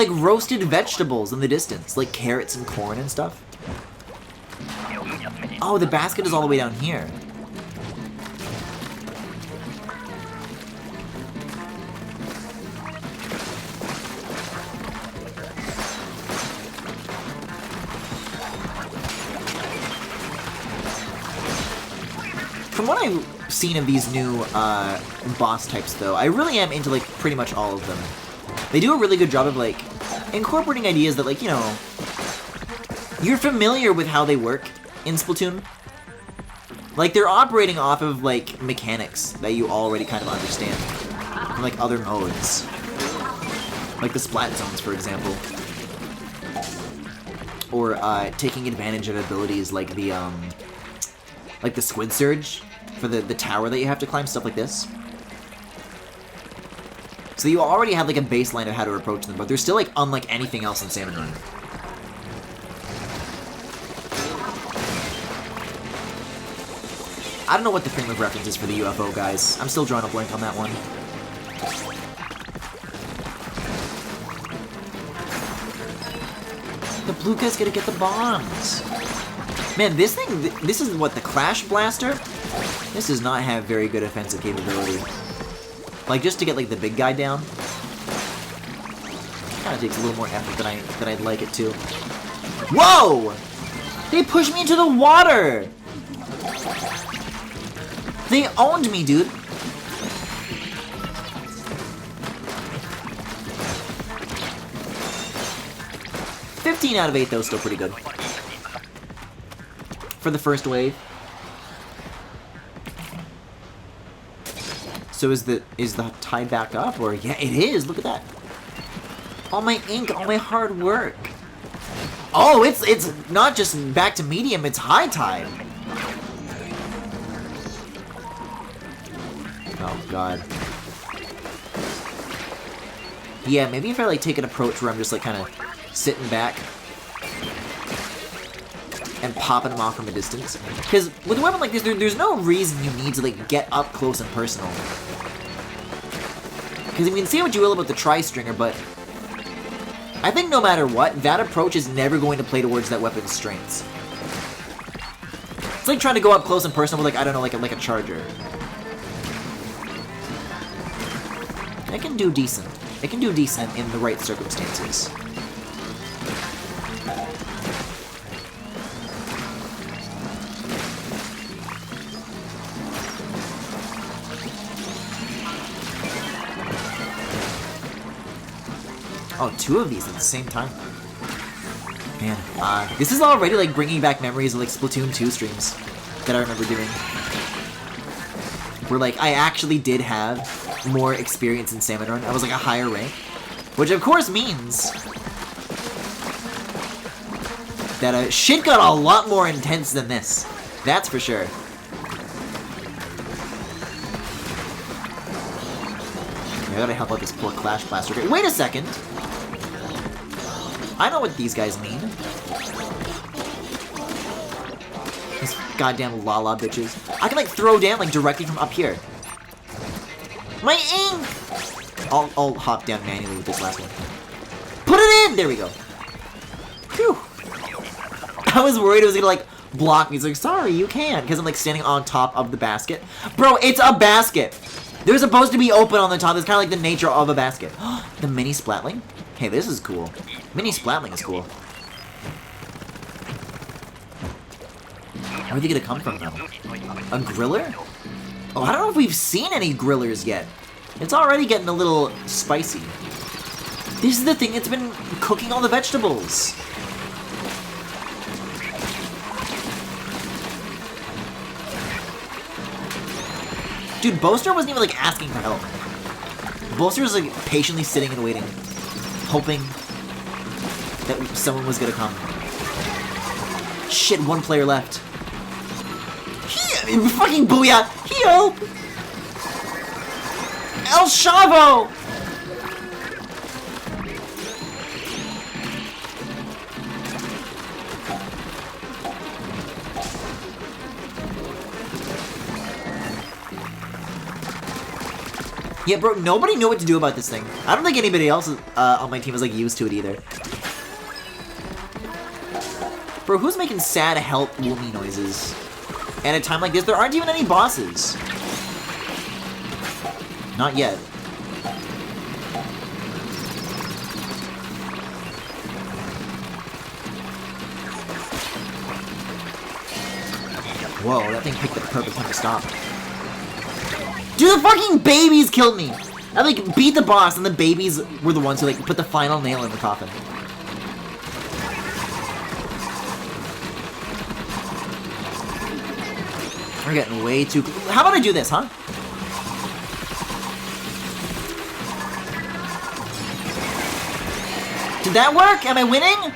roasted vegetables in the distance? Like carrots and corn and stuff? Oh, the basket is all the way down here. From what I've seen of these new boss types, though, I really am into, like, pretty much all of them. They do a really good job of, like, incorporating ideas that, like, you know, you're familiar with how they work in Splatoon. Like, they're operating off of, like, mechanics that you already kind of understand from, like, other modes. Like the Splat Zones, for example. Or, taking advantage of abilities like the Squid Surge for the tower that you have to climb, stuff like this. So you already have like a baseline of how to approach them, but they're still like unlike anything else in Salmon Run. I don't know what the frame of reference is for the UFO, guys. I'm still drawing a blank on that one. The blue guy's gonna get the bombs. Man, this thing, this is what, the Clash Blaster? This does not have very good offensive capability. Like, just to get, like, the big guy down, kind of takes a little more effort than I'd like it to. Whoa! They pushed me into the water! They owned me, dude. 15 out of 8 though, still pretty good. For the first wave. So is the tie back up? Or yeah, it is. Look at that. All my ink, all my hard work. Oh, it's not just back to medium, it's high tide. Oh god. Yeah, maybe if I like take an approach where I'm just like kind of sitting back and popping them off from a distance. Because with a weapon like this, there's no reason you need to like get up close and personal. Because you can say what you will about the tri-stringer, but I think no matter what, that approach is never going to play towards that weapon's strengths. It's like trying to go up close and personal with like, I don't know, like a charger. It can do decent. It can do decent in the right circumstances. Oh, 2 of these at the same time. Man, this is already like bringing back memories of like Splatoon 2 streams that I remember doing. Where like I actually did have more experience in Salmon Run. I was like a higher rank. Which of course means that shit got a lot more intense than this. That's for sure. I gotta help out this poor Clash Blaster. Wait a second! I know what these guys mean. These goddamn Lala bitches. I can like throw down like directly from up here. My ink! I'll hop down manually with this last one. Put it in! There we go. Phew. I was worried it was gonna like block me. It's like, sorry, you can. Because I'm like standing on top of the basket. Bro, it's a basket! They're supposed to be open on the top. That's kind of like the nature of a basket. The mini Splatling? Hey, this is cool. Mini Splatling is cool. Where are they gonna come from, though? A griller? Oh, I don't know if we've seen any grillers yet. It's already getting a little spicy. This is the thing that's been cooking all the vegetables. Dude, Boaster wasn't even, like, asking for help. Boaster was, like, patiently sitting and waiting. Hoping that someone was gonna come. Shit, 1 player left. Fucking booyah! Help! El Chavo! Yeah, bro, nobody knew what to do about this thing. I don't think anybody else on my team is, like, used to it either. Bro, who's making sad help woomy noises? And at a time like this, there aren't even any bosses. Not yet. Whoa, that thing picked the perfect time to stop. Dude, the fucking babies killed me! I, like, beat the boss, and the babies were the ones who, like, put the final nail in the coffin. We're getting way too... How about I do this, huh? Did that work? Am I winning?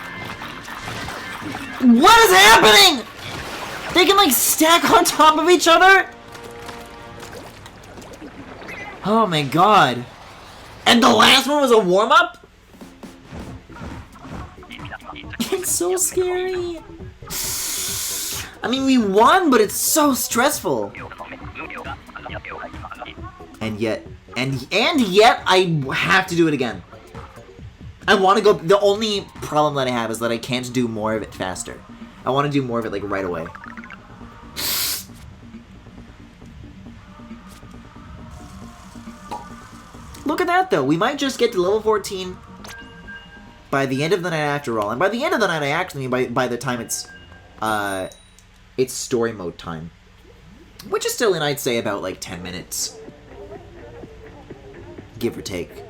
What is happening? They can, like, stack on top of each other? Oh my god. And the last one was a warm-up? It's so scary. I mean, we won, but it's so stressful. And yet, I have to do it again. I want to go... The only problem that I have is that I can't do more of it faster. I want to do more of it, like, right away. Look at that, though. We might just get to level 14 by the end of the night after all. And by the end of the night, I actually mean by the time it's story mode time. Which is still in, I'd say, about, like, 10 minutes. Give or take.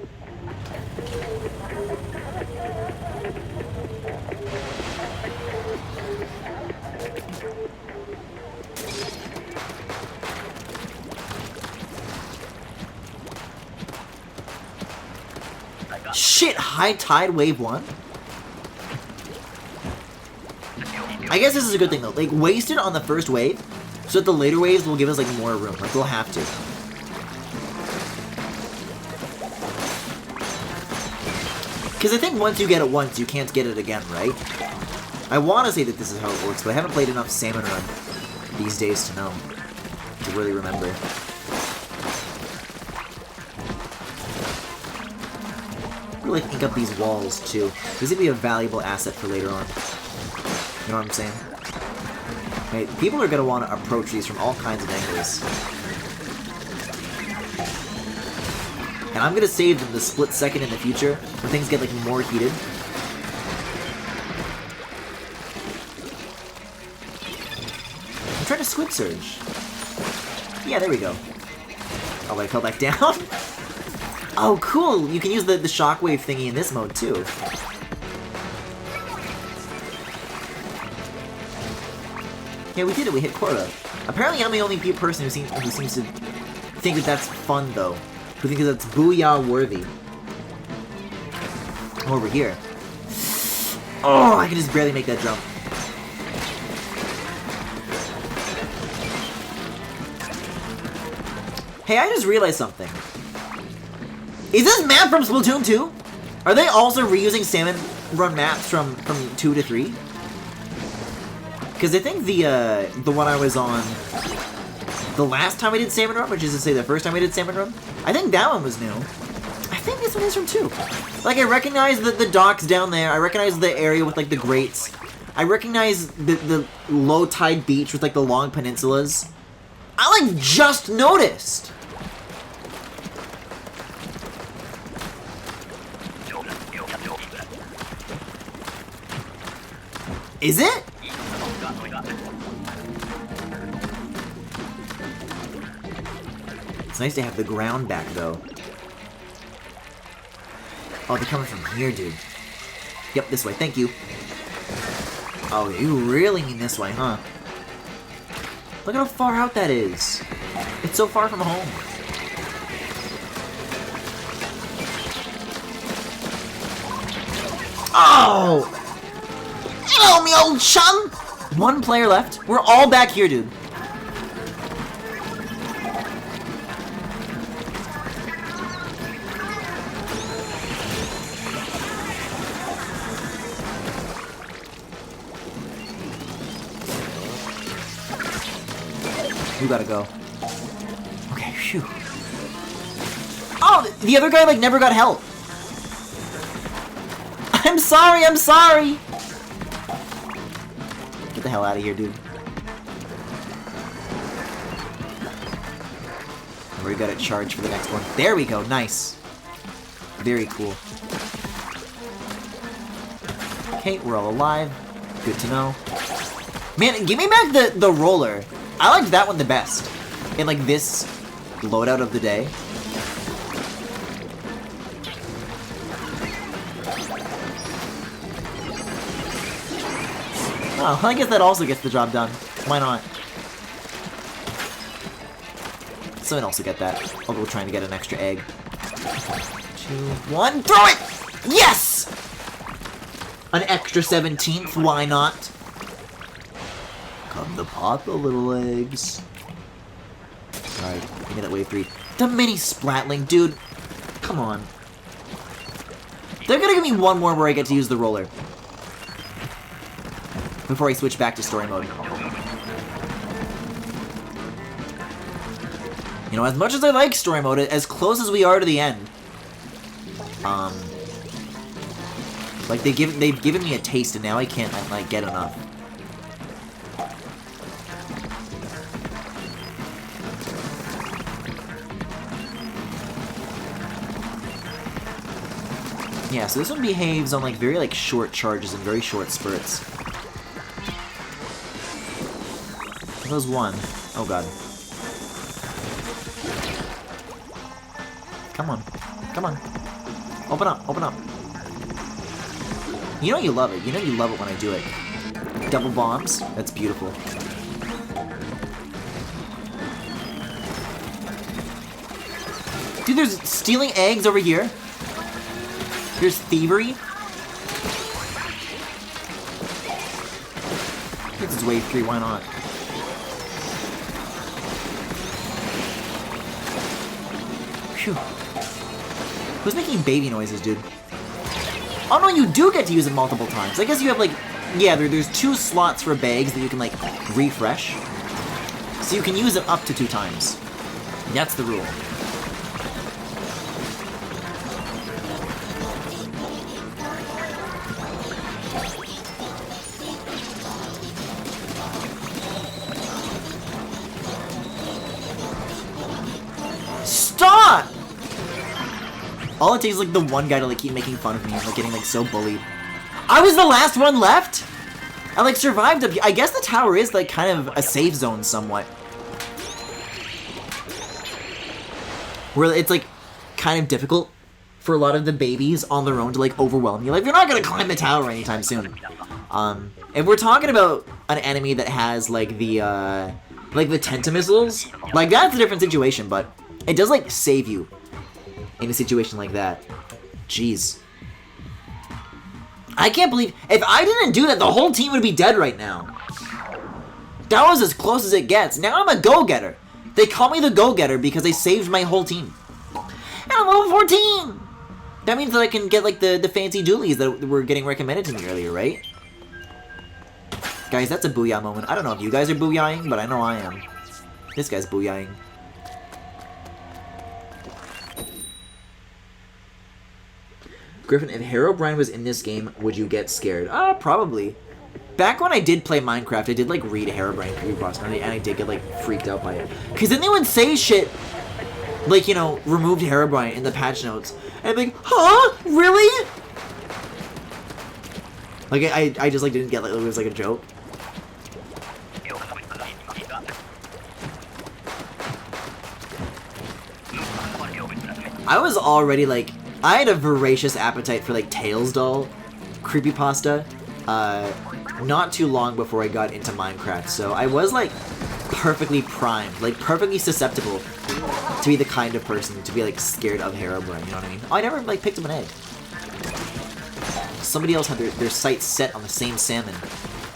high tide wave 1? I guess this is a good thing though. Like, waste it on the first wave, so that the later waves will give us like more room. Like, we'll have to. Because I think once you get it once, you can't get it again, right? I want to say that this is how it works, but I haven't played enough Salmon Run these days to know. To really remember. Really ink up these walls too. This would be a valuable asset for later on. You know what I'm saying? Right, people are gonna want to approach these from all kinds of angles. And I'm gonna save them the split second in the future when things get like more heated. I'm trying to squid surge. Yeah, there we go. Oh, I fell back down? Oh, cool! You can use the shockwave thingy in this mode, too. Yeah, we did it. We hit Korra. Apparently, I'm the only person who seems to think that that's fun, though. Who thinks that's booyah worthy. Over here. Oh, I can just barely make that jump. Hey, I just realized something. Is this map from Splatoon 2? Are they also reusing Salmon Run maps from 2 to 3? Because I think the one I was on the last time I did Salmon Run, which is to say the first time I did Salmon Run, I think that one was new. I think this one is from 2. Like, I recognize the docks down there. I recognize the area with, like, the grates. I recognize the low tide beach with, like, the long peninsulas. I, like, just noticed. Is it? It's nice to have the ground back, though. Oh, they're coming from here, dude. Yep, this way. Thank you. Oh, you really mean this way, huh? Look at how far out that is. It's so far from home. Oh! Hello, me old chum! One player left. We're all back here, dude. You gotta go. Okay, phew. Oh, the other guy, like, never got help. I'm sorry, I'm sorry! Get the hell out of here, dude. We gotta charge for the next one. There we go, nice. Very cool. Okay, we're all alive. Good to know. Man, give me back the roller. I liked that one the best. In, like, this loadout of the day. Oh, I guess that also gets the job done. Why not? Someone also get that. I'll go trying to get an extra egg. 2, 1, throw it! Yes! An extra 17th, why not? Come to pop the little eggs. Alright, give me that wave 3. The mini Splatling, dude. Come on. They're gonna give me one more where I get to use the roller. Before I switch back to story mode. You know, as much as I like story mode, as close as we are to the end, like they've given me a taste, and now I can't like get enough. Yeah, so this one behaves on like very like short charges and very short spurts. There's one. Oh god. Come on. Come on. Open up. Open up. You know you love it. You know you love it when I do it. Double bombs. That's beautiful. Dude, there's stealing eggs over here. Here's thievery. This is wave 3, why not? Phew. Who's making baby noises, dude? Oh no, you do get to use it multiple times. I guess you have like, yeah, there's 2 slots for bags that you can like refresh. So you can use it up to 2 times. That's the rule. Stop! All it takes is like the one guy to like keep making fun of me and like getting like so bullied. I was the last one left? I like survived. I guess the tower is like kind of a safe zone somewhat. Where it's like kind of difficult for a lot of the babies on their own to like overwhelm you. Like you're not gonna climb the tower anytime soon. If we're talking about an enemy that has like the tentamissiles, like that's a different situation, but it does like save you in a situation like that. Jeez. I can't believe, if I didn't do that, the whole team would be dead right now. That was as close as it gets. Now I'm a go-getter. They call me the go-getter because I saved my whole team. And I'm level 14! That means that I can get like the fancy dualies that were getting recommended to me earlier, right? Guys, that's a booyah moment. I don't know if you guys are booyahing, but I know I am. This guy's booyahing. Griffin, if Herobrine was in this game, would you get scared? Probably. Back when I did play Minecraft, I did like read Herobrine creepypasta, and I did get like freaked out by it. Cause then they would say shit like, you know, removed Herobrine in the patch notes, and I'd be like, huh? Really? Like I just like didn't get like it was like a joke. I was already like, I had a voracious appetite for like Tails doll creepypasta not too long before I got into Minecraft, so I was like perfectly primed, like perfectly susceptible to be the kind of person to be like scared of Herobrine, you know what I mean? Oh, I never like picked up an egg. Somebody else had their sights set on the same salmon,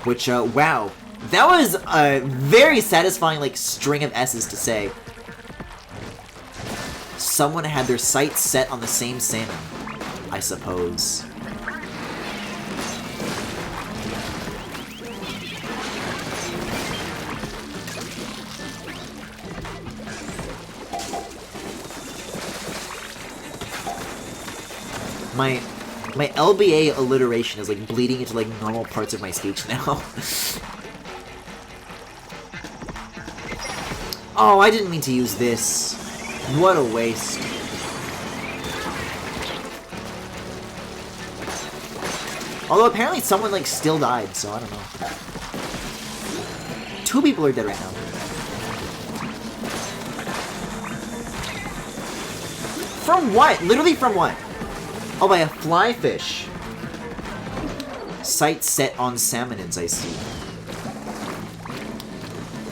which wow, that was a very satisfying like string of S's to say. Someone had their sights set on the same salmon, I suppose. My LBA alliteration is like bleeding into like normal parts of my speech now. Oh, I didn't mean to use this. What a waste. Although apparently someone like still died, so I don't know. 2 people are dead right now. From what? Literally from what? Oh, by a fly fish. Sight set on salmonids, I see.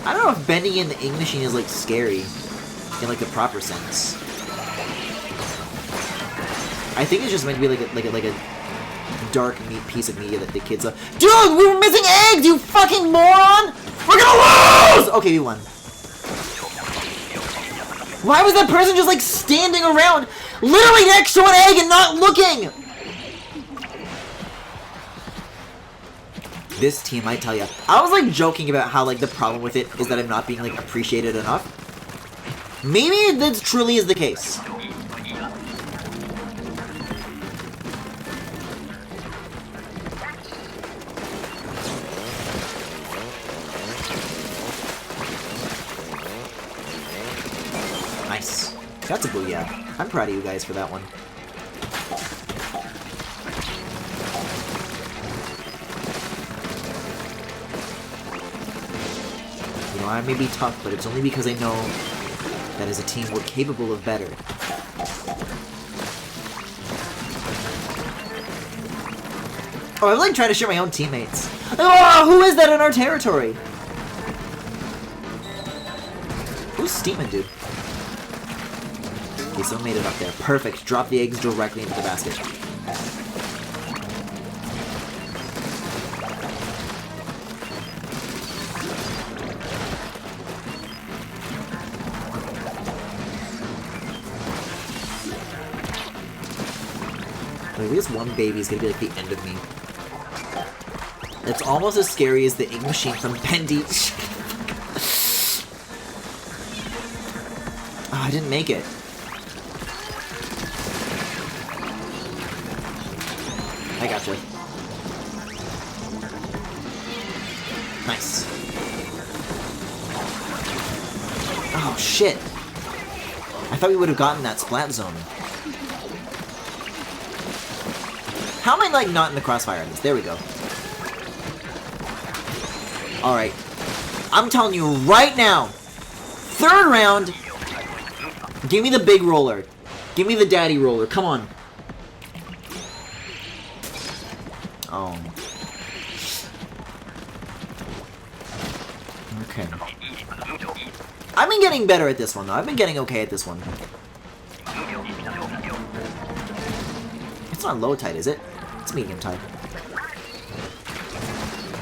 I don't know if bending in the ink machine is like scary in like the proper sense. I think it's just meant to be like a dark meat piece of media that the kids love. Dude, we were missing eggs, you fucking moron! We're gonna lose! Okay, we won. Why was that person just like standing around literally next to an egg and not looking? This team, I tell ya. I was like joking about how like the problem with it is that I'm not being like appreciated enough. Maybe that truly is the case. Nice. That's a booyah. I'm proud of you guys for that one. You know, I may be tough, but it's only because I know that as a team we're capable of better. Oh, I'm like trying to shoot my own teammates. Oh, who is that in our territory? Who's steaming, dude? Okay, someone made it up there. Perfect. Drop the eggs directly into the basket. Maybe this one baby is gonna be like the end of me. It's almost as scary as the ink machine from Bendy. Oh, I didn't make it. I gotcha. Nice. Oh, shit. I thought we would have gotten that splat zone. How am I, like, not in the crossfire on this? There we go. Alright. I'm telling you right now, third round, give me the big roller. Give me the daddy roller. Come on. Oh. Okay. I've been getting better at this one, though. I've been getting okay at this one. It's not low tide, is it? It's medium tide.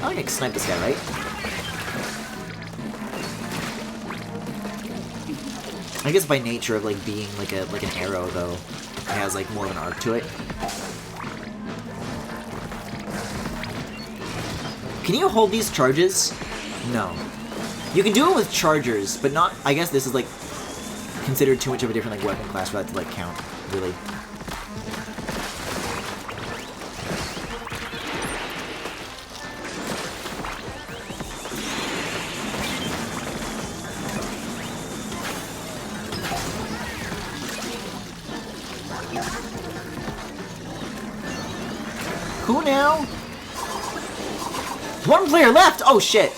I think I can snipe this guy, right? I guess by nature of like being like an arrow, though, it has like more of an arc to it. Can you hold these charges? No. You can do it with chargers, but not. I guess this is like considered too much of a different like weapon class for that to like count, really. Who now? One player left! Oh shit!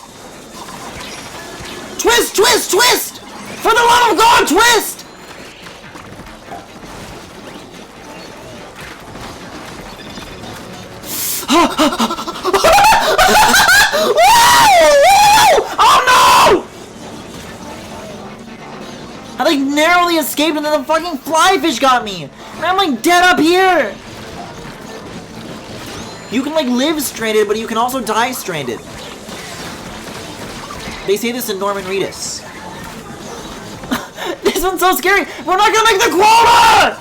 Twist! Twist! Twist! For the love of God, twist! Oh no! I like narrowly escaped and then the fucking fly fish got me! And I'm like dead up here! You can like live stranded, but you can also die stranded. They say this in Norman Reedus. This one's so scary! We're not gonna make the quota!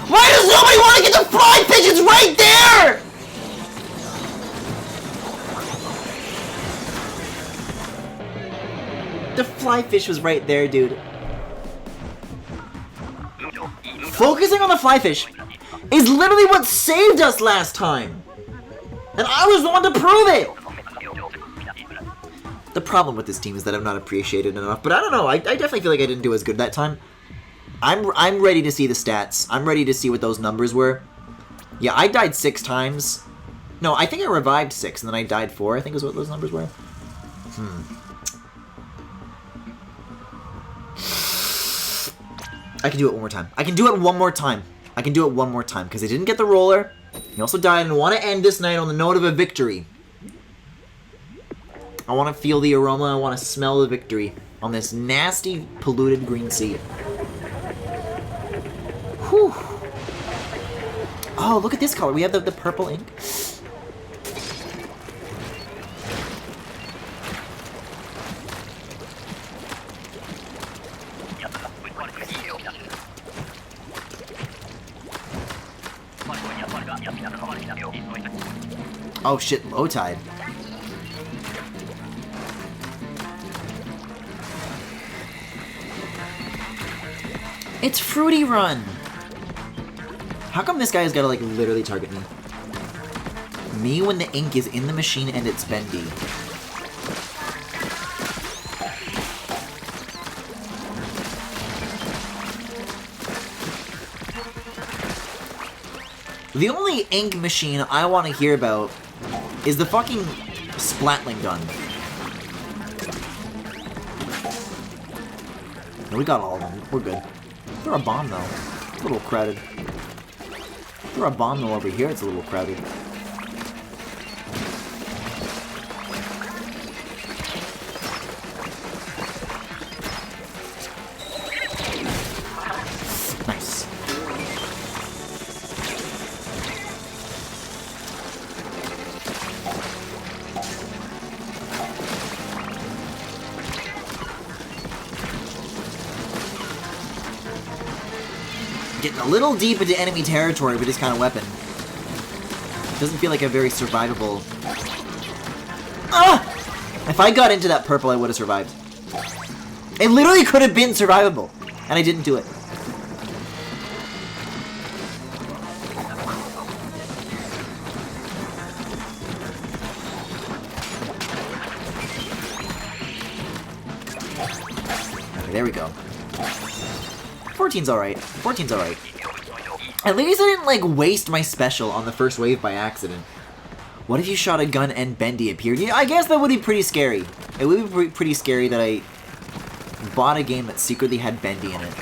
Why does nobody want to get the fly fish? It's right there! The fly fish was right there, dude. Focusing on the fly fish is literally what saved us last time! And I was the one to prove it! The problem with this team is that I'm not appreciated enough, but I don't know, I definitely feel like I didn't do as good that time. I'm ready to see the stats. I'm ready to see what those numbers were. Yeah, I died 6 times. No, I think I revived 6, and then I died 4, I think is what those numbers were. I can do it one more time. I can do it one more time. I can do it one more time, because I didn't get the roller. He also died, and I want to end this night on the note of a victory. I want to feel the aroma, I want to smell the victory on this nasty, polluted green sea. Whew. Oh, look at this color. We have the purple ink. Oh shit, low tide. It's Fruity Run! How come this guy's gotta like literally target me? Me when the ink is in the machine and it's bendy. The only ink machine I want to hear about is the fucking Splatling gun. No, we got all of them. We're good. Throw a bomb though. It's a little crowded. Throw a bomb though over here. It's a little crowded. Nice. Getting a little deep into enemy territory with this kind of weapon. Doesn't feel like a very survivable... Ah! If I got into that purple, I would have survived. It literally could have been survivable, and I didn't do it. Okay, there we go. 14's alright. 14's alright. At least I didn't, like, waste my special on the first wave by accident. What if you shot a gun and Bendy appeared? Yeah, I guess that would be pretty scary. It would be pretty scary that I bought a game that secretly had Bendy in it.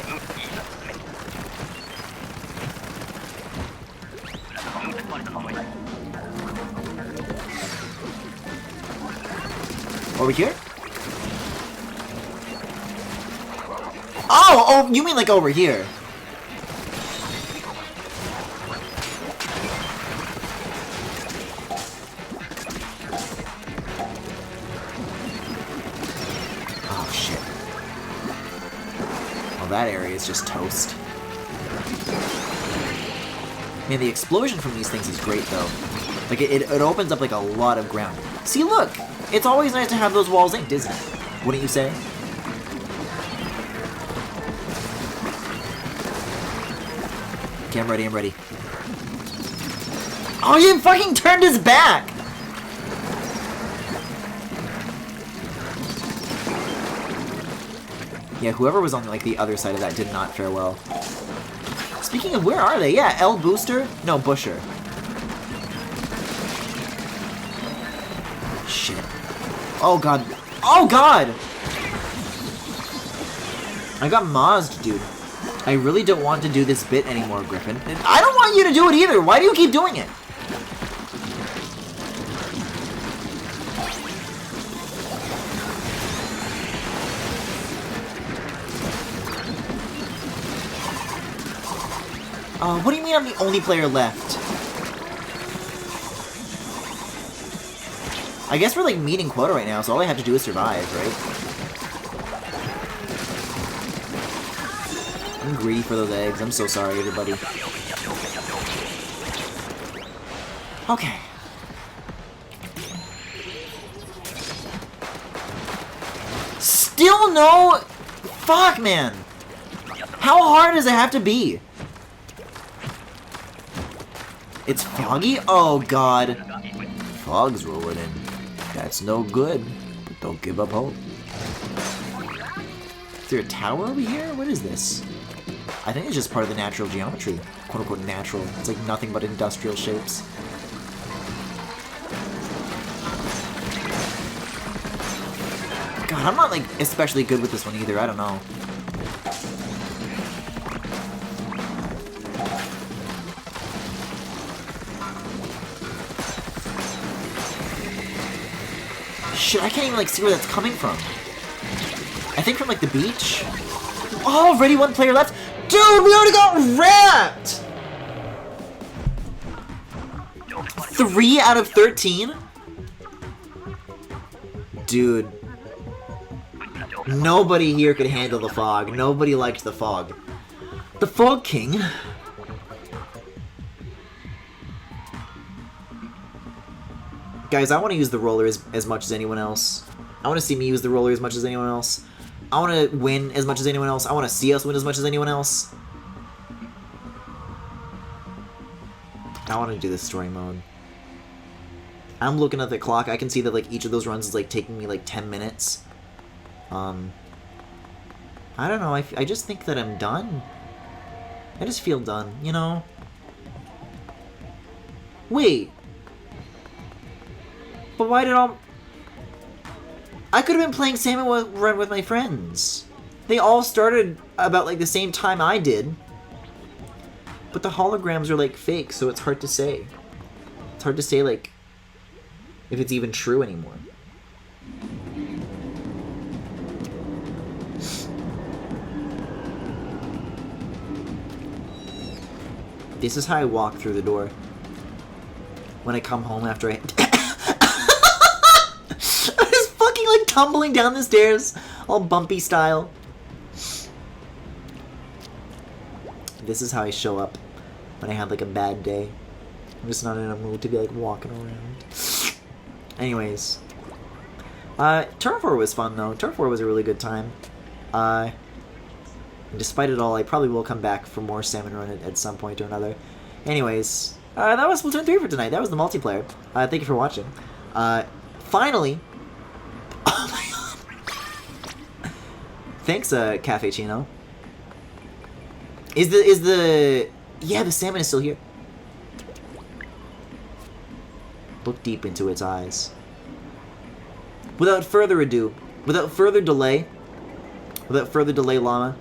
Over here? Oh, you mean like over here? Oh, shit. Well, that area is just toast. Man, the explosion from these things is great, though. Like, it opens up, like, a lot of ground. See, look! It's always nice to have those walls inked, isn't it? Wouldn't you say? Okay, I'm ready, I'm ready. Oh, he fucking turned his back! Yeah, whoever was on, like, the other side of that did not fare well. Speaking of, where are they? Yeah, L Booster? No, Busher. Shit. Oh, God. Oh, God! I got mozzed, dude. I really don't want to do this bit anymore, Griffin. And I don't want you to do it either! Why do you keep doing it? What do you mean I'm the only player left? I guess we're, like, meeting quota right now, so all I have to do is survive, right? I'm greedy for those eggs. I'm so sorry, everybody. Okay. Still no... Fuck, man! How hard does it have to be? It's foggy? Oh, God. Fog's rolling in. That's no good. But don't give up hope. Is there a tower over here? What is this? I think it's just part of the natural geometry. Quote-unquote natural. It's like nothing but industrial shapes. God, I'm not, like, especially good with this one either. I don't know. Shit, I can't even, like, see where that's coming from. I think from, like, the beach? Oh, already one player left? Dude, we already got wrapped! 3 out of 13? Dude. Nobody here could handle the fog. Nobody liked the fog. The Fog King? Guys, I want to use the roller as much as anyone else. I want to see me use the roller as much as anyone else. I want to win as much as anyone else. I want to see us win as much as anyone else. I want to do this story mode. I'm looking at the clock. I can see that, like, each of those runs is, like, taking me, like, 10 minutes. I don't know. I just think that I'm done. I just feel done, you know? Wait. But why did all... I could have been playing Salmon Run with my friends. They all started about, like, the same time I did. But the holograms are, like, fake, so it's hard to say. It's hard to say, like, if it's even true anymore. This is how I walk through the door. When I come home after I... I'm just fucking, like, tumbling down the stairs. All bumpy style. This is how I show up when I have like a bad day. I'm just not in a mood to be like walking around. Anyways. Turf War was fun though. Turf War was a really good time. Despite it all, I probably will come back for more Salmon Run at some point or another. Anyways, that was Splatoon 3 for tonight. That was the multiplayer. Thank you for watching. Finally... Oh my god! Thanks, Cafe Chino. Is the... Yeah, the salmon is still here. Look deep into its eyes. Without further ado, without further delay, llama.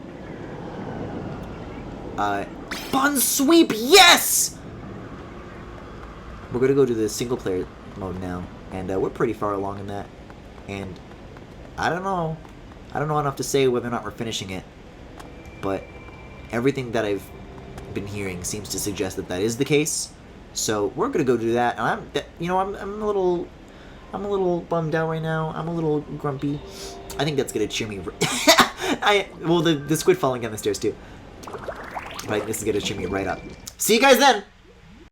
Bun sweep, yes! We're gonna go to the single player mode now, and we're pretty far along in that. And I don't know enough to say whether or not we're finishing it, but everything that I've been hearing seems to suggest that that is the case. So we're gonna go do that. And I'm a little bummed out right now. I'm a little grumpy. I think that's gonna cheer me. Well, the squid falling down the stairs too. But this is gonna cheer me right up. See you guys then!